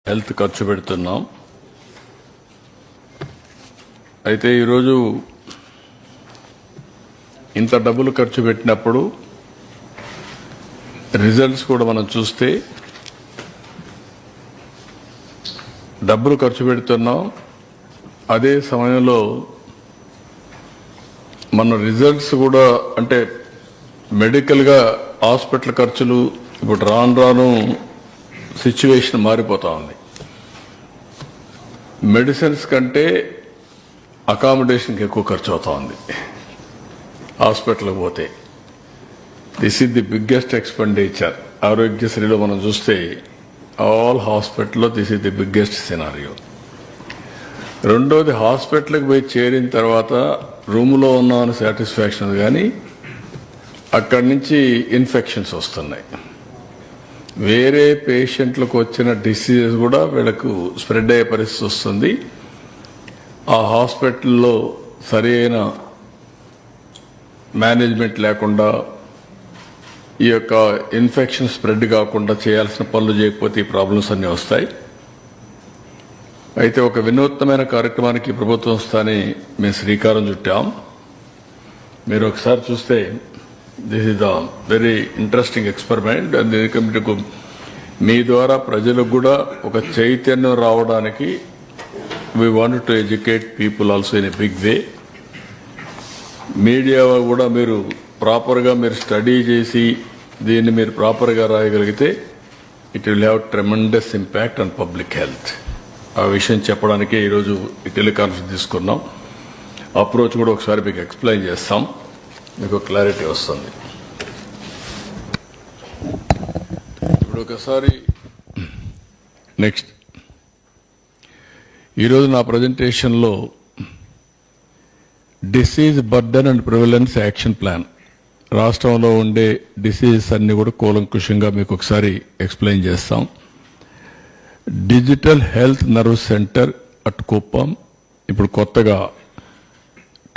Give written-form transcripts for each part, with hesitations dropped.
Health ఖర్చు పెడుతున్నాం. అయితే ఈరోజు ఇంత డబ్బులు ఖర్చు పెట్టినప్పుడు రిజల్ట్స్ కూడా మనం చూస్తే డబ్బులు ఖర్చు పెడుతున్నాం, అదే సమయంలో మన రిజల్ట్స్ కూడా అంటే మెడికల్గా హాస్పిటల్ ఖర్చులు ఇప్పుడు రాను రాను సిచ్యువేషన్ మారిపోతా ఉంది. మెడిసిన్స్ కంటే అకామిడేషన్కి ఎక్కువ ఖర్చు అవుతా ఉంది హాస్పిటల్కి పోతే. This is the biggest expenditure. ఆరోగ్యశ్రీలో మనం చూస్తే ఆల్ హాస్పిటల్లో this is the biggest scenario. రెండోది, హాస్పిటల్కి పోయి చేరిన తర్వాత రూమ్లో ఉన్నామని సాటిస్ఫాక్షన్, కానీ అక్కడి నుంచి ఇన్ఫెక్షన్స్ వస్తున్నాయి. వేరే పేషెంట్లకు వచ్చిన డిసీజెస్ కూడా వీళ్ళకు స్ప్రెడ్ అయ్యే పరిస్థితి వస్తుంది. ఆ హాస్పిటల్లో సరైన మేనేజ్మెంట్ లేకుండా ఈ యొక్క ఇన్ఫెక్షన్ స్ప్రెడ్ కాకుండా చేయాల్సిన పనులు చేయకపోతే ఈ ప్రాబ్లమ్స్ అన్నీ వస్తాయి. అయితే ఒక వినూత్నమైన కార్యక్రమానికి ప్రభుత్వం వస్తానే మేము శ్రీకారం చుట్టాం. మీరు ఒకసారి చూస్తే this is the very interesting experiment. అందుకు మీ ద్వారా ప్రజలకు కూడా ఒక చైతన్యం రావడానికి we want to educate people also in a big way. Media కూడా మీరు ప్రాపర్గా మీరు స్టడీ చేసి దీన్ని మీరు ప్రాపర్గా రాయగలిగితే it will have tremendous impact on public health. ఆ విషయం చెప్పడానికి ఈరోజు ఈ టెలికాన్ఫరెన్స్ తీసుకున్నాం. అప్రోచ్ కూడా ఒకసారి మీకు ఎక్స్ప్లెయిన్ చేస్తాం, మీకు క్లారిటీ వస్తుంది. ఇప్పుడు ఒకసారి నెక్స్ట్, ఈరోజు నా ప్రజెంటేషన్లో disease burden and prevalence action plan, రాష్ట్రంలో ఉండే డిసీజెస్ అన్ని కూడా కూలంకుషంగా మీకు ఒకసారి ఎక్స్ప్లెయిన్ చేస్తాం. Digital health nerve centre at Kuppam, ఇప్పుడు కొత్తగా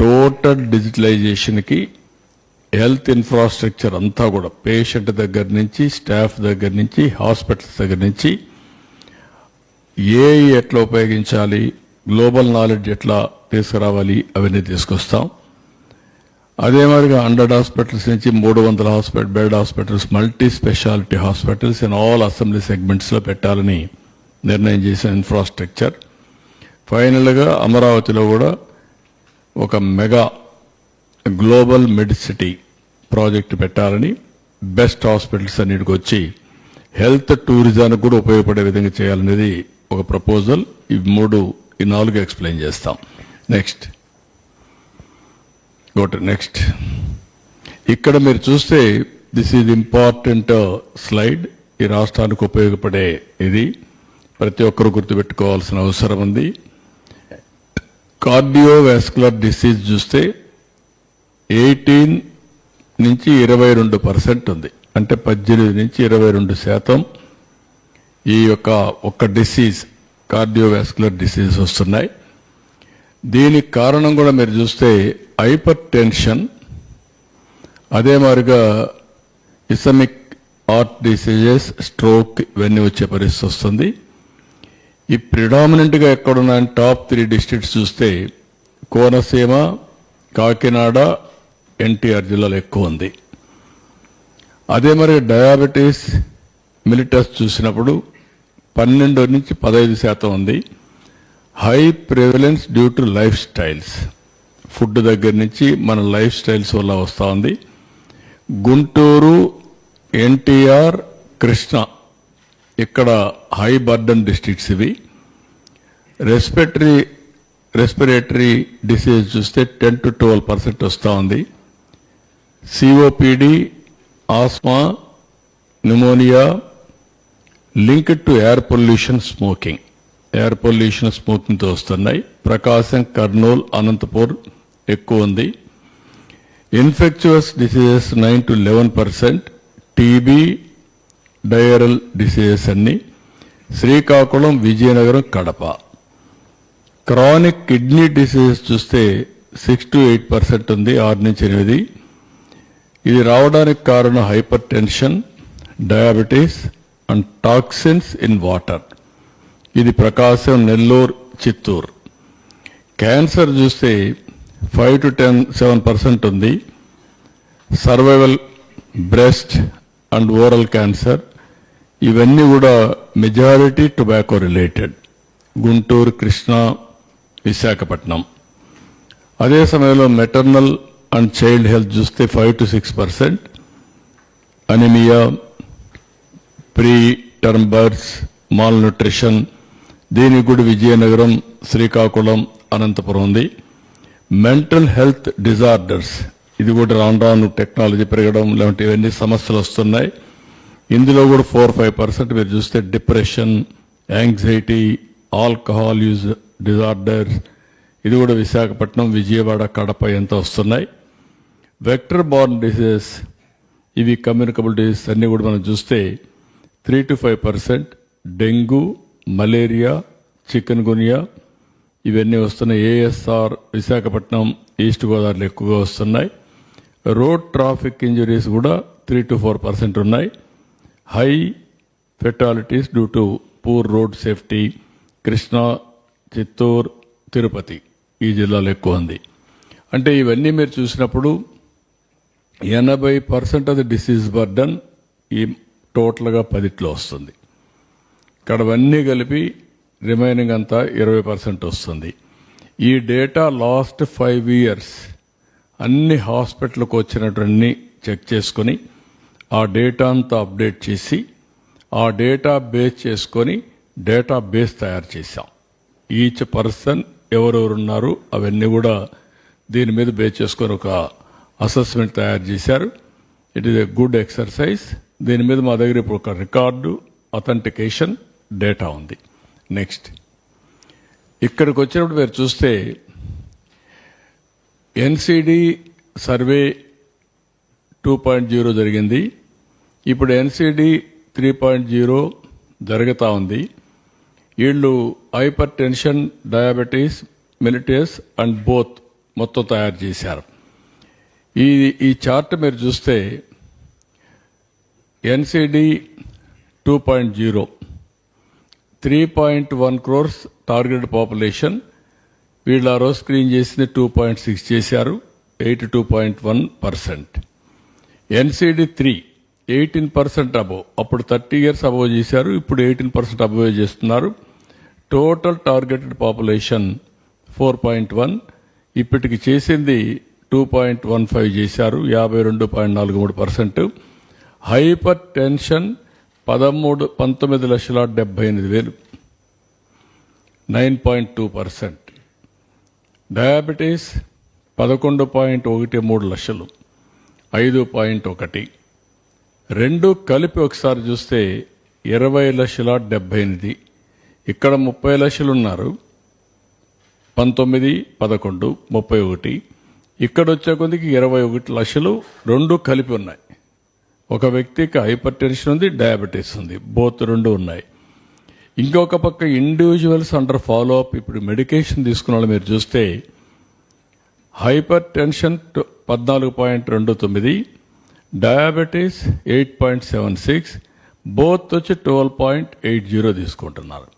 టోటల్ డిజిటలైజేషన్కి హెల్త్ ఇన్ఫ్రాస్ట్రక్చర్ అంతా కూడా పేషెంట్ దగ్గర నుంచి, స్టాఫ్ దగ్గర నుంచి, హాస్పిటల్స్ దగ్గర నుంచి ఏఐ ఎట్లా ఉపయోగించాలి, గ్లోబల్ నాలెడ్జ్ ఎట్లా తీసుకురావాలి, అవన్నీ తీసుకొస్తాం. అదే మాదిరిగా 100 హాస్పిటల్స్ నుంచి 300 bed hospitals, multi specialty hospitals in all assembly సెగ్మెంట్స్లో పెట్టాలని నిర్ణయం చేసిన ఇన్ఫ్రాస్ట్రక్చర్. ఫైనల్గా అమరావతిలో కూడా ఒక మెగా గ్లోబల్ మెడిసిటీ ప్రాజెక్ట్ పెట్టాలని, బెస్ట్ హాస్పిటల్స్ అన్నిటికి వచ్చి హెల్త్ టూరిజానికి కూడా ఉపయోగపడే విధంగా చేయాలనేది ఒక ప్రపోజల్. ఈ 4 ఎక్స్ప్లెయిన్ చేస్తాం. నెక్స్ట్ ఇక్కడ మీరు చూస్తే దిస్ ఈజ్ ఇంపార్టెంట్ స్లైడ్. ఈ రాష్ట్రానికి ఉపయోగపడే ఇది ప్రతి ఒక్కరు గుర్తుపెట్టుకోవాల్సిన అవసరం ఉంది. కార్డియోవాస్కులర్ డిసీజ్ చూస్తే 18 నుంచి 22% ఉంది. అంటే 18 నుంచి 22% ఈ యొక్క ఒక్క డిసీజ్, కార్డియోవాస్కులర్ డిసీజ్ వస్తున్నాయి. దీనికి కారణం కూడా మీరు చూస్తే హైపర్ టెన్షన్, అదే మాదిరిగా ఇసమిక్ హార్ట్ డిసీజెస్, స్ట్రోక్, ఇవన్నీ వచ్చే పరిస్థితి వస్తుంది. ఈ ప్రిడామినెంట్గా ఎక్కడున్న టాప్ 3 డిస్ట్రిక్ట్స్ చూస్తే కోనసీమ, కాకినాడ, ఎన్టీఆర్ జిల్లాలో ఎక్కువ ఉంది. అదే మరి డయాబెటీస్ మిలిటస్ చూసినప్పుడు 12 నుంచి 15% ఉంది. High prevalence due to life styles, food దగ్గర నుంచి మన లైఫ్ స్టైల్స్ వల్ల వస్తూ ఉంది. గుంటూరు, ఎన్టీఆర్, కృష్ణ ఇక్కడ హై బర్డన్ డిస్ట్రిక్ట్స్ ఇవి. రెస్పిరేటరీ డిసీజ్ చూస్తే 10 to 12% వస్తూ ఉంది. COPD, asthma, pneumonia linked to air pollution, స్మోకింగ్తో వస్తున్నాయి. ప్రకాశం, కర్నూలు, అనంతపూర్ ఎక్కువ ఉంది. Infectious diseases 9 to 11%, TB, diarrhoeal diseases అన్ని Srikakulam, Vizianagaram, Kadapa. Chronic kidney diseases చూస్తే 6 to 8% ఉంది, 6 నుంచి 8. ఇది రావడానికి కారణం hyper tension, diabetes and toxins in water. ఇది ప్రకాశం, నెల్లూరు, చిత్తూరు. క్యాన్సర్ చూస్తే 5 to 7% ఉంది. Survival, breast and oral cancer ఇవన్నీ కూడా majority tobacco related. Guntur, Krishna, Visakhapatnam. అదే సమయంలో మెటర్నల్ అండ్ చైల్డ్ హెల్త్ చూస్తే 5 to 6%. Anaemia, pre term births, mall nutrition దీనికి కూడా విజయనగరం, శ్రీకాకుళం, అనంతపురం ఉంది. మెంటల్ హెల్త్ డిజార్డర్స్ ఇది కూడా రాను రాను టెక్నాలజీ పెరగడం లాంటి ఇవన్నీ సమస్యలు వస్తున్నాయి. ఇందులో కూడా 4-5% మీరు చూస్తే depression, anxiety, alcohol use disorders ఇది కూడా విశాఖపట్నం, విజయవాడ, కడప ఎంత వస్తున్నాయి. వెక్టర్ బార్న్ డిసీజెస్ ఇవి కమ్యూనికబుల్ డిసీజెస్ అన్నీ కూడా మనం చూస్తే 3 to 5%. డెంగ్యూ, మలేరియా, చికెన్ గునియా ఇవన్నీ వస్తున్నాయి. ఏఎస్ఆర్ విశాఖపట్నం, ఈస్ట్ గోదావరిలో ఎక్కువగా వస్తున్నాయి. రోడ్ ట్రాఫిక్ ఇంజరీస్ కూడా 3 to 4% ఉన్నాయి. High fatalities due to poor road safety Krishna, Chittoor, Tirupati ఈ జిల్లాలో ఎక్కువ ఉంది. అంటే ఇవన్నీ మీరు చూసినప్పుడు 80% ఆఫ్ ది డిసీజ్ బర్డన్ ఈ టోటల్గా 10లో వస్తుంది. ఇక్కడ అవన్నీ కలిపి రిమైనింగ్ అంతా 20% వస్తుంది. ఈ డేటా లాస్ట్ 5 years అన్ని హాస్పిటల్కి వచ్చినటువంటి చెక్ చేసుకొని ఆ డేటా అంతా అప్డేట్ చేసి ఆ డేటా బేస్ చేసుకొని డేటా బేస్ తయారు చేశాం. ఈచ్ పర్సన్ ఎవరెవరున్నారు అవన్నీ కూడా దీని మీద బేస్ చేసుకొని ఒక అసెస్మెంట్ తయారు చేశారు. It is a good exercise. దీని మీద మా దగ్గర ఇప్పుడు ఒక రికార్డు, అథెంటికేషన్, డేటా ఉంది. నెక్స్ట్ ఇక్కడికి వచ్చినప్పుడు మీరు చూస్తే ఎన్సిడి సర్వే 2.0 జరిగింది. ఇప్పుడు ఎన్సిడి 3.0 జరుగుతూ ఉంది. వీళ్ళు hyper tension, diabetes, mellitus and both మొత్తం తయారు చేశారు. ఈ చార్ట్ మీరు చూస్తే ఎన్సిడి 2.0 3.1 crores టార్గెట్ పాపులేషన్. వీళ్ళు ఆ రోజు స్క్రీన్ చేసింది 2.6 చేశారు, 82.1%. ఎన్సిడి 3 18% అబోవ్, అప్పుడు 30 years అబోవ్ చేశారు, ఇప్పుడు 18% అబోవ్ చేస్తున్నారు. టోటల్ టార్గెటెడ్ పాపులేషన్ 4.1, ఇప్పటికి చేసింది 2.15 చేశారు, 52.43%. Hyper tension 19,78,000 9.2%. డయాబెటీస్ 11.13 లక్షలు 5.1. రెండు కలిపి ఒకసారి చూస్తే 20,78,000. ఇక్కడ 30 లక్షలు ఉన్నారు, 19, 11, 31. ఇక్కడ వచ్చే కొద్దికి 21 లక్షలు రెండు కలిపి ఉన్నాయి. ఒక వ్యక్తికి హైపర్ టెన్షన్ ఉంది, డయాబెటీస్ ఉంది, బోత్ రెండు ఉన్నాయి. ఇంకొక పక్క ఇండివిజువల్స్ అండర్ ఫాలోఅప్ ఇప్పుడు మెడికేషన్ తీసుకున్న వాళ్ళు మీరు చూస్తే హైపర్ టెన్షన్ 14.29, డయాబెటీస్ 8.76, బోత్ వచ్చి 12.80 తీసుకుంటున్నారు.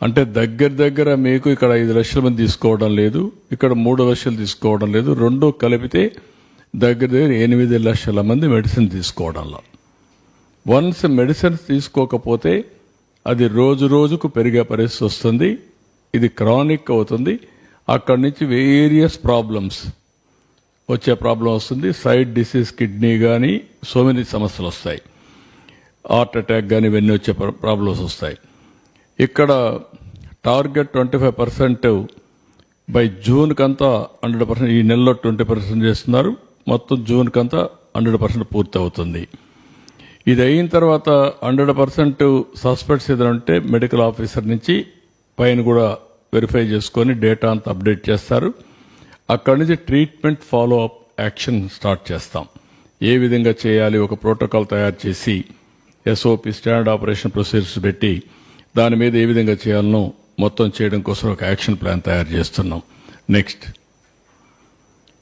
అంటే దగ్గర మీకు ఇక్కడ 5 లక్షల మంది తీసుకోవడం లేదు, ఇక్కడ 3 లక్షలు తీసుకోవడం లేదు, రెండు కలిపితే దగ్గర 8 లక్షల మంది మెడిసిన్ తీసుకోవడంలో. వన్స్ మెడిసిన్స్ తీసుకోకపోతే అది రోజుకు పెరిగే పరిస్థితి వస్తుంది. ఇది క్రానిక్ అవుతుంది. అక్కడి నుంచి వేరియస్ ప్రాబ్లమ్స్ వచ్చే ప్రాబ్లం వస్తుంది. సైడ్ డిసీజ్, కిడ్నీ కానీ సో మెనీ సమస్యలు వస్తాయి. హార్ట్ అటాక్ కానీ ఇవన్నీ వచ్చే ప్రాబ్లమ్స్ వస్తాయి. ఇక్కడ టార్గెట్ 25% బై జూన్ కంతా 100%, ఈ నెలలో 20% చేస్తున్నారు, మొత్తం జూన్ కంతా 100% పూర్తి అవుతుంది. ఇది అయిన తర్వాత 100% సస్పెక్ట్స్ ఏదైనా ఉంటే మెడికల్ ఆఫీసర్ నుంచి పైన కూడా వెరిఫై చేసుకొని డేటా అంతా అప్డేట్ చేస్తారు. అక్కడి నుంచి treatment follow up action start చేస్తాం. ఏ విధంగా చేయాలి, ఒక ప్రోటోకాల్ తయారు చేసి ఎస్ఓపి, స్టాండర్డ్ ఆపరేషన్ ప్రొసీజర్స్ పెట్టి దాని మీద ఏ విధంగా చేయాలనో మొత్తం చేయడం కోసం ఒక యాక్షన్ ప్లాన్ తయారు చేస్తున్నాం. నెక్స్ట్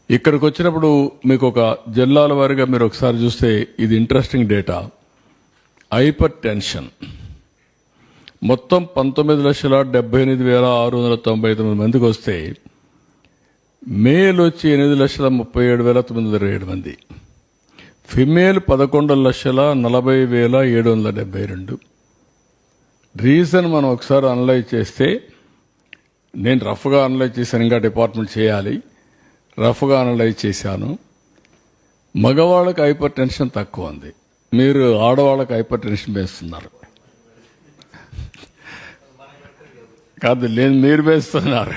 ఇక్కడికి వచ్చినప్పుడు మీకు ఒక జిల్లాల వారీగా మీరు ఒకసారి చూస్తే ఇది ఇంట్రెస్టింగ్ డేటా. హైపర్ టెన్షన్ మొత్తం 19,78,699 మందికి వస్తే మేల్ వచ్చి 8,37,907 మంది, ఫిమేల్ 11,40,772. రీజన్ మనం ఒకసారి అనలైజ్ చేస్తే, నేను రఫ్గా అనలైజ్ చేశాను, ఇంకా డిపార్ట్మెంట్ చేయాలి, రఫ్గా అనలైజ్ చేశాను. మగవాళ్ళకి హైపర్ టెన్షన్ తక్కువ ఉంది, మీరు ఆడవాళ్ళకి హైపర్ టెన్షన్ వేస్తున్నారు. కాదు లేదు, మీరు వేస్తున్నారు,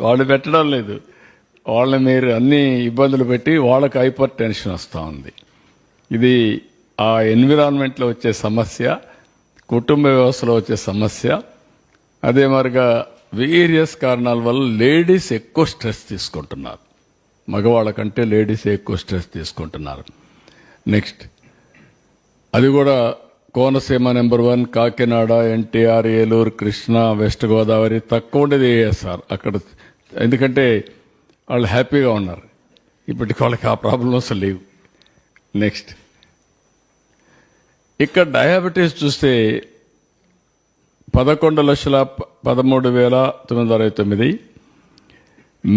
వాళ్ళు పెట్టడం లేదు. వాళ్ళని మీరు అన్ని ఇబ్బందులు పెట్టి వాళ్ళకి హైపర్ టెన్షన్ వస్తూ ఉంది. ఇది ఆ ఎన్విరాన్మెంట్లో వచ్చే సమస్య, కుటుంబ వ్యవస్థలో వచ్చే సమస్య. అదే మరిగా వేరియస్ కారణాల వల్ల లేడీస్ ఎక్కువ స్ట్రెస్ తీసుకుంటున్నారు, మగవాళ్ళ కంటే లేడీస్ ఎక్కువ స్ట్రెస్ తీసుకుంటున్నారు. నెక్స్ట్, అది కూడా కోనసీమ నెంబర్ 1, కాకినాడ, ఎన్టీఆర్, ఏలూరు, కృష్ణా, వెస్ట్ గోదావరి, తక్కువ ఉండేది ఏఎస్ఆర్ అక్కడ. ఎందుకంటే వాళ్ళు హ్యాపీగా ఉన్నారు, ఇప్పటికి వాళ్ళకి ఆ ప్రాబ్లమ్స్ లేవు. నెక్స్ట్, ఇక్కడ డయాబెటీస్ చూస్తే 11,13,969,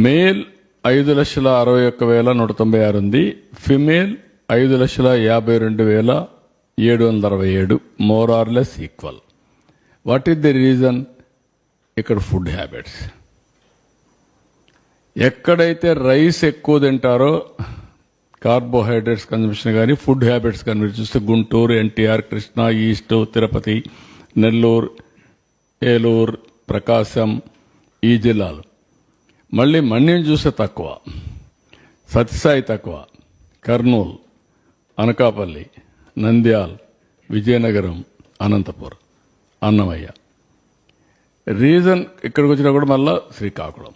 మేల్ 5,61,196 ఉంది, female 5,52,767, more or less equal. What is the reason? ఇక్కడ ఫుడ్ హ్యాబిట్స్. ఎక్కడైతే రైస్ ఎక్కువ తింటారో కార్బోహైడ్రేట్స్ కన్జంప్షన్ కానీ ఫుడ్ హ్యాబిట్స్ కానీ మీరు చూస్తే గుంటూరు, ఎన్టీఆర్, కృష్ణా, ఈస్ట్, తిరుపతి, నెల్లూరు, ఏలూరు, ప్రకాశం, ఈ జిల్లాలు. మళ్ళీ మన్యం చూస్తే తక్కువ, సత్యసాయి తక్కువ, కర్నూలు, అనకాపల్లి, నంద్యాల్, విజయనగరం, అనంతపురం, అన్నమయ్య. రీజన్ ఇక్కడికి వచ్చినా కూడా మళ్ళా శ్రీకాకుళం.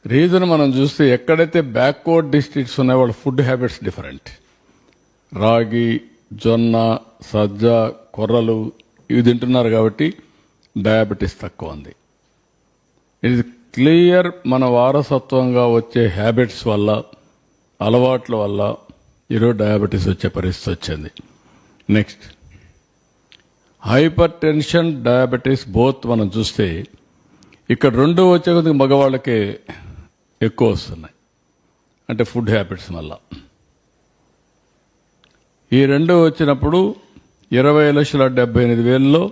రీజన్ మనం చూస్తే ఎక్కడైతే బ్యాక్వర్డ్ డిస్ట్రిక్ట్స్ ఉన్నాయో వాళ్ళ ఫుడ్ హ్యాబిట్స్ డిఫరెంట్. రాగి, జొన్న, సజ్జ, కొర్రలు ఇవి తింటున్నారు కాబట్టి డయాబెటీస్ తక్కువ ఉంది. ఇది క్లియర్, మన వారసత్వంగా వచ్చే హ్యాబిట్స్ వల్ల, అలవాట్ల వల్ల ఈరోజు డయాబెటీస్ వచ్చే పరిస్థితి వచ్చింది. Next, hyper tension, diabetes both మనం చూస్తే ఇక్కడ రెండు వచ్చే కొద్దిగా మగవాళ్ళకే ఎక్కువ వస్తున్నాయి, అంటే ఫుడ్ హ్యాబిట్స్ వల్ల. ఈ రెండు వచ్చినప్పుడు 20,78,000లో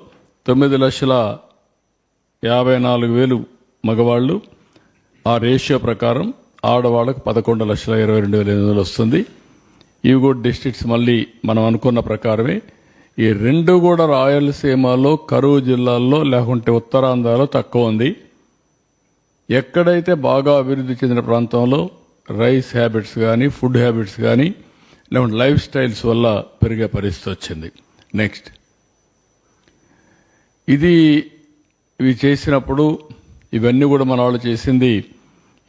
9,54,000 మగవాళ్ళు. ఆ రేషియో ప్రకారం ఆడవాళ్ళకు 11,22,800 వస్తుంది. ఇవి కూడా డిస్ట్రిక్ట్స్ మళ్ళీ మనం అనుకున్న ప్రకారమే. ఈ రెండు కూడా రాయలసీమలో, కరువు జిల్లాల్లో, లేకుంటే ఉత్తరాంధ్రలో తక్కువ ఉంది. ఎక్కడైతే బాగా అభివృద్ధి చెందిన ప్రాంతంలో రైస్ హ్యాబిట్స్ కానీ, ఫుడ్ హ్యాబిట్స్ కానీ, లేకుంటే లైఫ్ స్టైల్స్ వల్ల పెరిగే పరిస్థితి వచ్చింది. నెక్స్ట్, ఇవి చేసినప్పుడు ఇవన్నీ కూడా మన వాళ్ళు చేసింది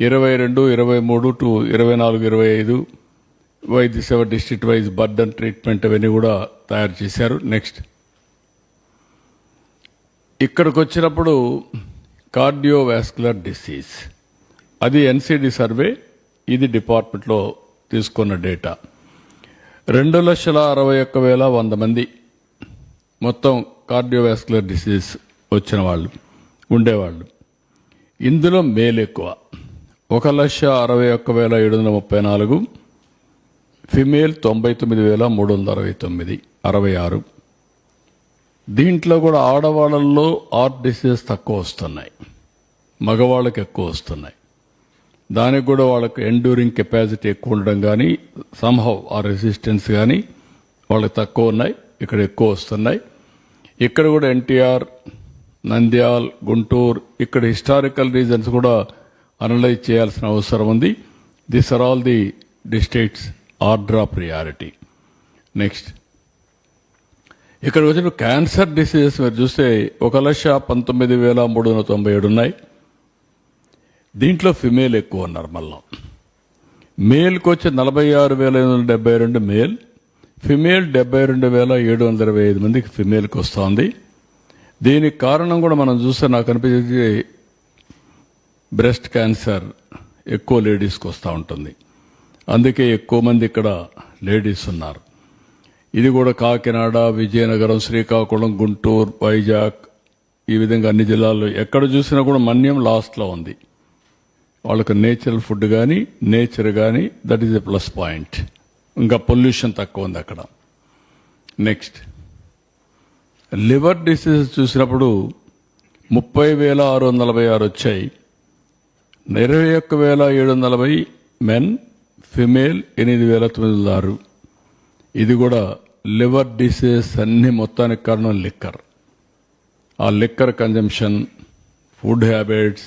22, 23 టు 24, 25 వైద్య సేవ డిస్ట్రిక్ట్ వైజ్ బర్డన్ ట్రీట్మెంట్ అవన్నీ కూడా తయారు చేశారు. నెక్స్ట్, ఇక్కడికి వచ్చినప్పుడు కార్డియోవాస్కులర్ డిసీజ్, అది ఎన్సిడి సర్వే, ఇది డిపార్ట్మెంట్లో తీసుకున్న డేటా. 2,61,100 మంది మొత్తం కార్డియోవాస్కులర్ డిసీజ్ వచ్చిన వాళ్ళు ఉండేవాళ్ళు. ఇందులో మేల్ ఎక్కువ, 1,61,734, ఫిమేల్ 99,369, 66. దీంట్లో కూడా ఆడవాళ్ళల్లో హార్ట్ డిసీజెస్ తక్కువ వస్తున్నాయి, మగవాళ్ళకి ఎక్కువ వస్తున్నాయి. దానికి కూడా వాళ్ళకి ఎండ్యూరింగ్ కెపాసిటీ ఎక్కువ ఉండడం కానీ, సంహౌ ఆ రెసిస్టెన్స్ కానీ వాళ్ళకి తక్కువ ఉన్నాయి, ఇక్కడ ఎక్కువ వస్తున్నాయి. ఇక్కడ కూడా ఎన్టీఆర్, నంద్యాల్, గుంటూరు, ఇక్కడ హిస్టారికల్ రీజన్స్ కూడా అనలైజ్ చేయాల్సిన అవసరం ఉంది. This are all the districts order of priority. Next, ఇక్కడ వచ్చిన క్యాన్సర్ డిసీజెస్ మీరు చూస్తే 1,19,397 ఉన్నాయి. దీంట్లో ఫిమేల్ ఎక్కువ ఉన్నారు. మళ్ళా మేల్కి వచ్చి 46,872 మేల్, ఫిమేల్ 72,725 మందికి ఫిమేల్కి వస్తుంది. దీనికి కారణం కూడా మనం చూస్తే నాకు అనిపించేది బ్రెస్ట్ క్యాన్సర్ ఎక్కువ లేడీస్కి వస్తూ ఉంటుంది. అందుకే ఎక్కువ మంది ఇక్కడ లేడీస్ ఉన్నారు. ఇది కూడా కాకినాడ, విజయనగరం, శ్రీకాకుళం, గుంటూరు, వైజాగ్ ఈ విధంగా అన్ని జిల్లాల్లో ఎక్కడ చూసినా కూడా మన్యం లాస్ట్లో ఉంది. వాళ్ళకి నేచురల్ ఫుడ్ కానీ నేచర్ కానీ that is a plus point. ఇంకా పొల్యూషన్ తక్కువ ఉంది అక్కడ. నెక్స్ట్ లివర్ డిసీజెస్ చూసినప్పుడు 30,646 వచ్చాయి. 21,740 మెన్, ఫిమేల్ 8,906. ఇది కూడా లివర్ డిసీజెస్ అన్ని మొత్తానికి కారణం లిక్కర్. ఆ లిక్కర్ కన్జంప్షన్, ఫుడ్ హ్యాబిట్స్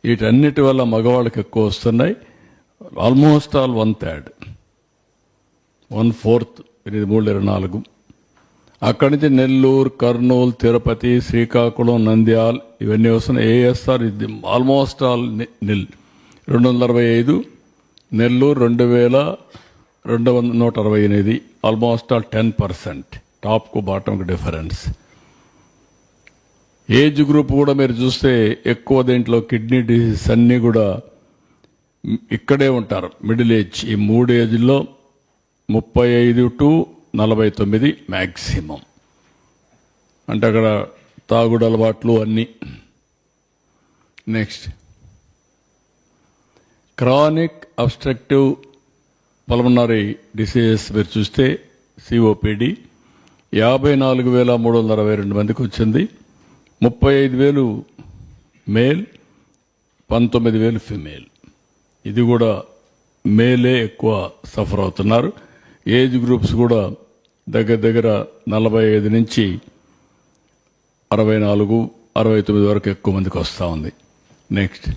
వీటన్నిటి వల్ల మగవాళ్ళకి ఎక్కువ వస్తున్నాయి. Almost all 1/3, 1/4 324. అక్కడి నుంచి నెల్లూరు, కర్నూలు, తిరుపతి, శ్రీకాకుళం, నంద్యాల్ ఇవన్నీ వస్తున్నాయి. ఏఎస్ఆర్ ఇది almost all nil 265, Nellore 2,168, almost all 10%. టాప్కు బాటంకు డిఫరెన్స్. ఏజ్ గ్రూప్ కూడా మీరు చూస్తే ఎక్కువ దీంట్లో కిడ్నీ డిసీజ్ అన్నీ కూడా ఇక్కడే ఉంటారు. మిడిల్ ఏజ్ ఈ 3 ఏజ్లో 35 to 49 మ్యాక్సిమం. అంటే అక్కడ తాగుడు అలవాట్లు అన్నీ. Next chronic obstructive pulmonary diseases మీరు చూస్తే సిఓపిడి 54,362 మందికి వచ్చింది. 35,000 మేల్, 19,000 ఫిమేల్. ఇది కూడా మేలే ఎక్కువ సఫర్ అవుతున్నారు. ఏజ్ గ్రూప్స్ కూడా దగ్గర దగ్గర 45 నుంచి 64, 69 వరకు ఎక్కువ మందికి వస్తూ ఉంది. నెక్స్ట్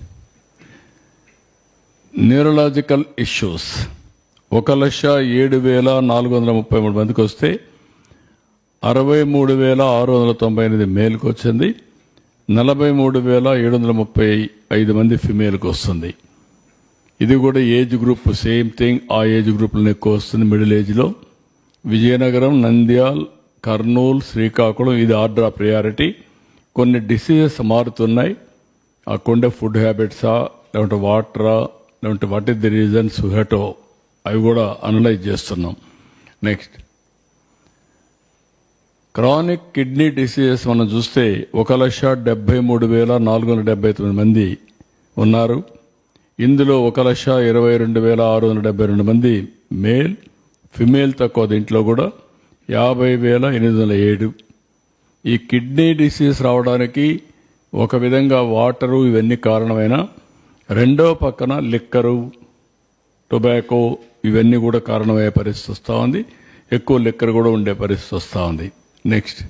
న్యూరలాజికల్ ఇష్యూస్ 1,07,433 మందికి వస్తే 63,698 మేల్కి వచ్చింది. 43,735 మంది ఫిమేల్కి వస్తుంది. ఇది కూడా ఏజ్ గ్రూప్ సేమ్ థింగ్. ఆ ఏజ్ గ్రూప్లో ఎక్కువ వస్తుంది మిడిల్ ఏజ్లో. విజయనగరం, నంద్యాల్, కర్నూలు, శ్రీకాకుళం ఇది ఆర్డర్ ఆఫ్ ప్రయారిటీ. కొన్ని డిసీజెస్ మారుతున్నాయి. ఆ కొండే ఫుడ్ హ్యాబిట్సా లేకుంటే వాటరా లేకుంటే వాట్ ఈస్ ది రీజన్స్ హెటో అవి కూడా అనలైజ్ చేస్తున్నాం. నెక్స్ట్ క్రానిక్ కిడ్నీ డిసీజెస్ మనం చూస్తే 1,73,479 మంది ఉన్నారు. ఇందులో 1,22,672 మంది మేల్, ఫిమేల్ తక్కువ. దీంట్లో కూడా 50,807. ఈ కిడ్నీ డిసీజ్ రావడానికి ఒక విధంగా వాటరు ఇవన్నీ కారణమైన, రెండో పక్కన లిక్కరు, టొబాకో ఇవన్నీ కూడా కారణమయ్యే పరిస్థితి వస్తూ ఉంది. ఎక్కువ లిక్కర్ కూడా ఉండే పరిస్థితి వస్తూ ఉంది. నెక్స్ట్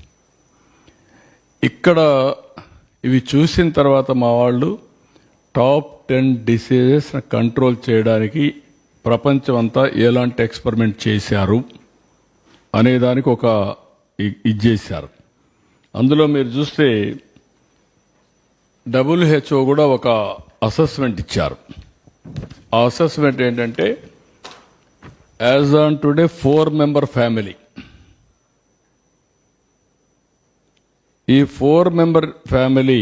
ఇక్కడ ఇవి చూసిన తర్వాత మా వాళ్ళు టాప్ 10 డిసీజెస్ కంట్రోల్ చేయడానికి ప్రపంచం అంతా ఎలాంటి ఎక్స్పెరిమెంట్ చేశారు అనేదానికి ఒక ఇది చేశారు. అందులో మీరు చూస్తే WHO కూడా ఒక అసెస్మెంట్ ఇచ్చారు. ఆ అసెస్మెంట్ ఏంటంటే as on today 4-member family. ఈ 4-member ఫ్యామిలీ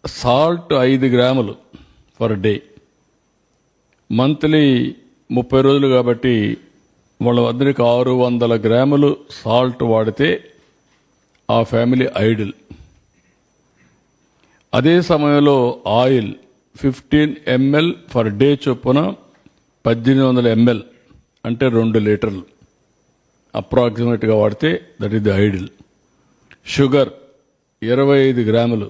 సాల్ట్ 5 గ్రాములు పర్ డే, మంత్లీ 30 రోజులు కాబట్టి వాళ్ళందరికీ 600 గ్రాములు సాల్ట్ వాడితే ఆ ఫ్యామిలీ ఐడిల్. అదే సమయంలో ఆయిల్ 15 ml పర్ డే చొప్పున 1800 ml అంటే 2 లీటర్లు అప్రాక్సిమేట్గా వాడితే that is the ideal. Sugar 25 గ్రాములు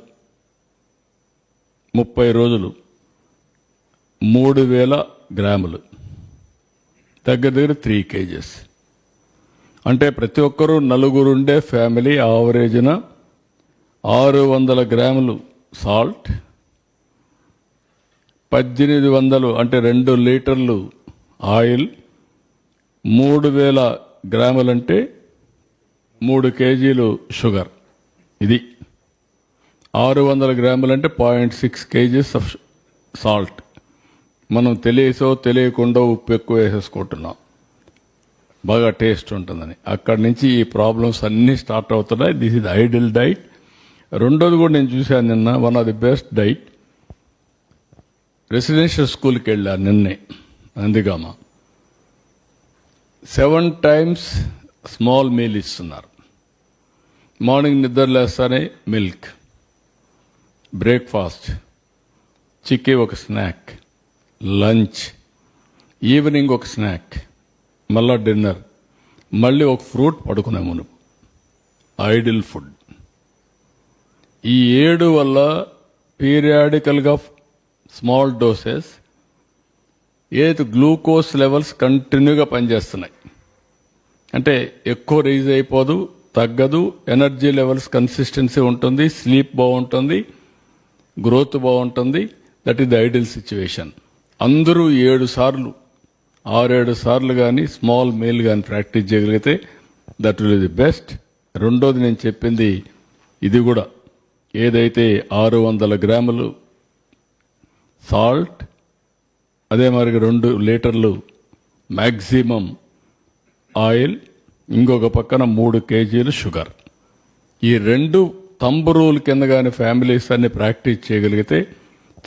30 రోజులు 3,000 గ్రాములు, దగ్గర దగ్గర 3 kgs. అంటే ప్రతి ఒక్కరూ నలుగురుండే ఫ్యామిలీ యావరేజ్న 600 గ్రాములు సాల్ట్, 1800 అంటే 2 లీటర్లు ఆయిల్, 3,000 గ్రాములు అంటే 3 కేజీలు షుగర్. ఇది 600 గ్రాములు అంటే 0.6 kgs ఆఫ్ సాల్ట్. మనం తెలియసో తెలియకుండా ఉప్పు ఎక్కువ వేసేసుకుంటున్నాం బాగా టేస్ట్ ఉంటుందని. అక్కడి నుంచి ఈ ప్రాబ్లమ్స్ అన్నీ స్టార్ట్ అవుతున్నాయి. This is ideal diet. రెండోది కూడా నేను చూశాను నిన్న, one of the best diet. Residential స్కూల్కి వెళ్ళాను నిన్నే నందిగామ. 7 times స్మాల్ మీల్ ఇస్తున్నారు. మార్నింగ్ నిద్ర లేస్తానే మిల్క్, బ్రేక్ఫాస్ట్, చిక్కీ ఒక స్నాక్, లంచ్, ఈవినింగ్ ఒక స్నాక్, మళ్ళా డిన్నర్, మళ్ళీ ఒక ఫ్రూట్ పడుకునే మునుపు. Ideal food. ఈ 7 వల్ల పీరియాడికల్గా స్మాల్ డోసెస్ ఏది గ్లూకోజ్ లెవెల్స్ కంటిన్యూగా పనిచేస్తున్నాయి. అంటే ఎక్కువ రైజ్ అయిపోదు, తగ్గదు, ఎనర్జీ లెవెల్స్ కన్సిస్టెన్సీ ఉంటుంది, స్లీప్ బాగుంటుంది, గ్రోత్ బాగుంటుంది. That is the ideal situation. అందరూ 7 సార్లు 6-7 సార్లు కానీ స్మాల్ మీల్ కానీ ప్రాక్టీస్ చేయగలిగితే దట్ విల్ ది బెస్ట్. రెండోది నేను చెప్పింది ఇది కూడా, ఏదైతే 600 గ్రాములు సాల్ట్, అదే మరి 2 లీటర్లు మ్యాక్సిమం ఆయిల్, ఇంకొక పక్కన 3 కేజీలు షుగర్. ఈ 2 తంబు రూల్ కింద కానీ ఫ్యామిలీస్ అన్ని ప్రాక్టీస్ చేయగలిగితే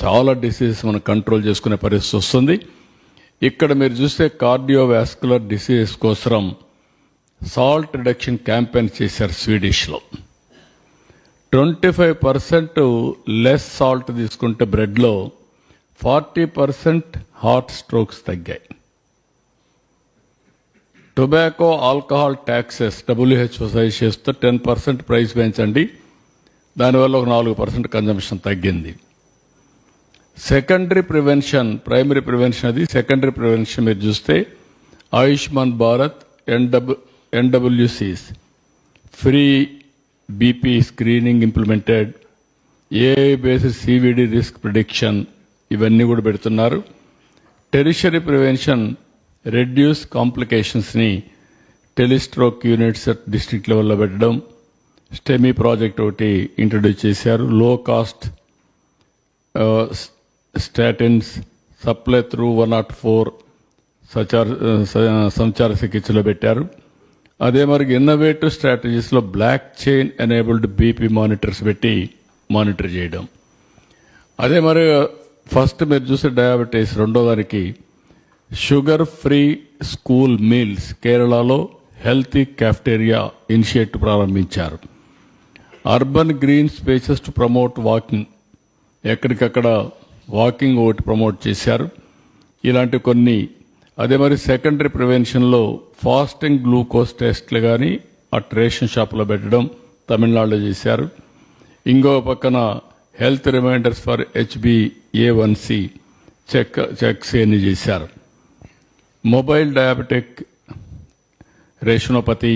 చాలా డిసీజెస్ మనం కంట్రోల్ చేసుకునే పరిస్థితి వస్తుంది. ఇక్కడ మీరు చూస్తే కార్డియోవాస్కులర్ డిసీజెస్ కోసం సాల్ట్ రిడక్షన్ క్యాంపెయిన్ చేశారు స్వీడిష్లో. 25% లెస్ సాల్ట్ తీసుకుంటే బ్రెడ్లో 40% హార్ట్ స్ట్రోక్స్ తగ్గాయి. Tobacco, alcohol taxes WHO suggest చేస్తూ 10% ప్రైస్ పెంచండి, దానివల్ల ఒక 4% కన్జంప్షన్ తగ్గింది. సెకండరీ ప్రివెన్షన్, ప్రైమరీ ప్రివెన్షన్ అది, సెకండరీ ప్రివెన్షన్ మీరు చూస్తే Ayushman Bharat, NWCs, free BP screening implemented, AI based CVD risk prediction, ఇవన్నీ కూడా పెడుతున్నారు. టెరిషరీ ప్రివెన్షన్, రెడ్యూస్ కాంప్లికేషన్స్ని టెలిస్ట్రోక్ యూనిట్స్ డిస్ట్రిక్ట్ లెవెల్లో పెట్టడం, స్టెమీ ప్రాజెక్ట్ ఒకటి ఇంట్రడ్యూస్ చేశారు. లో కాస్ట్ స్టాటిన్స్ సప్లై త్రూ 104 సంచార చికిత్సలో పెట్టారు. అదే మరి ఇన్నోవేటివ్ స్ట్రాటజీస్లో block chain enabled BP monitors పెట్టి మానిటర్ చేయడం. అదే మరి ఫస్ట్ మీరు చూసే డయాబెటీస్, రెండో దానికి షుగర్ ఫ్రీ స్కూల్ మీల్స్, కేరళలో హెల్తీ క్యాఫ్టేరియా ఇనిషియేటివ్ ప్రారంభించారు. Urban green spaces to promote walking, ఎక్కడికక్కడ వాకింగ్ ఒకటి ప్రమోట్ చేశారు. ఇలాంటి కొన్ని. అదే మరి సెకండరీ ప్రివెన్షన్లో ఫాస్టింగ్ గ్లూకోజ్ టెస్ట్లు కానీ అట్ రేషన్ షాప్లో పెట్టడం తమిళనాడులో చేశారు. ఇంకో పక్కన health reminders for HbA1c checks ఎన్ని చేశారు. Mobile diabetic retinopathy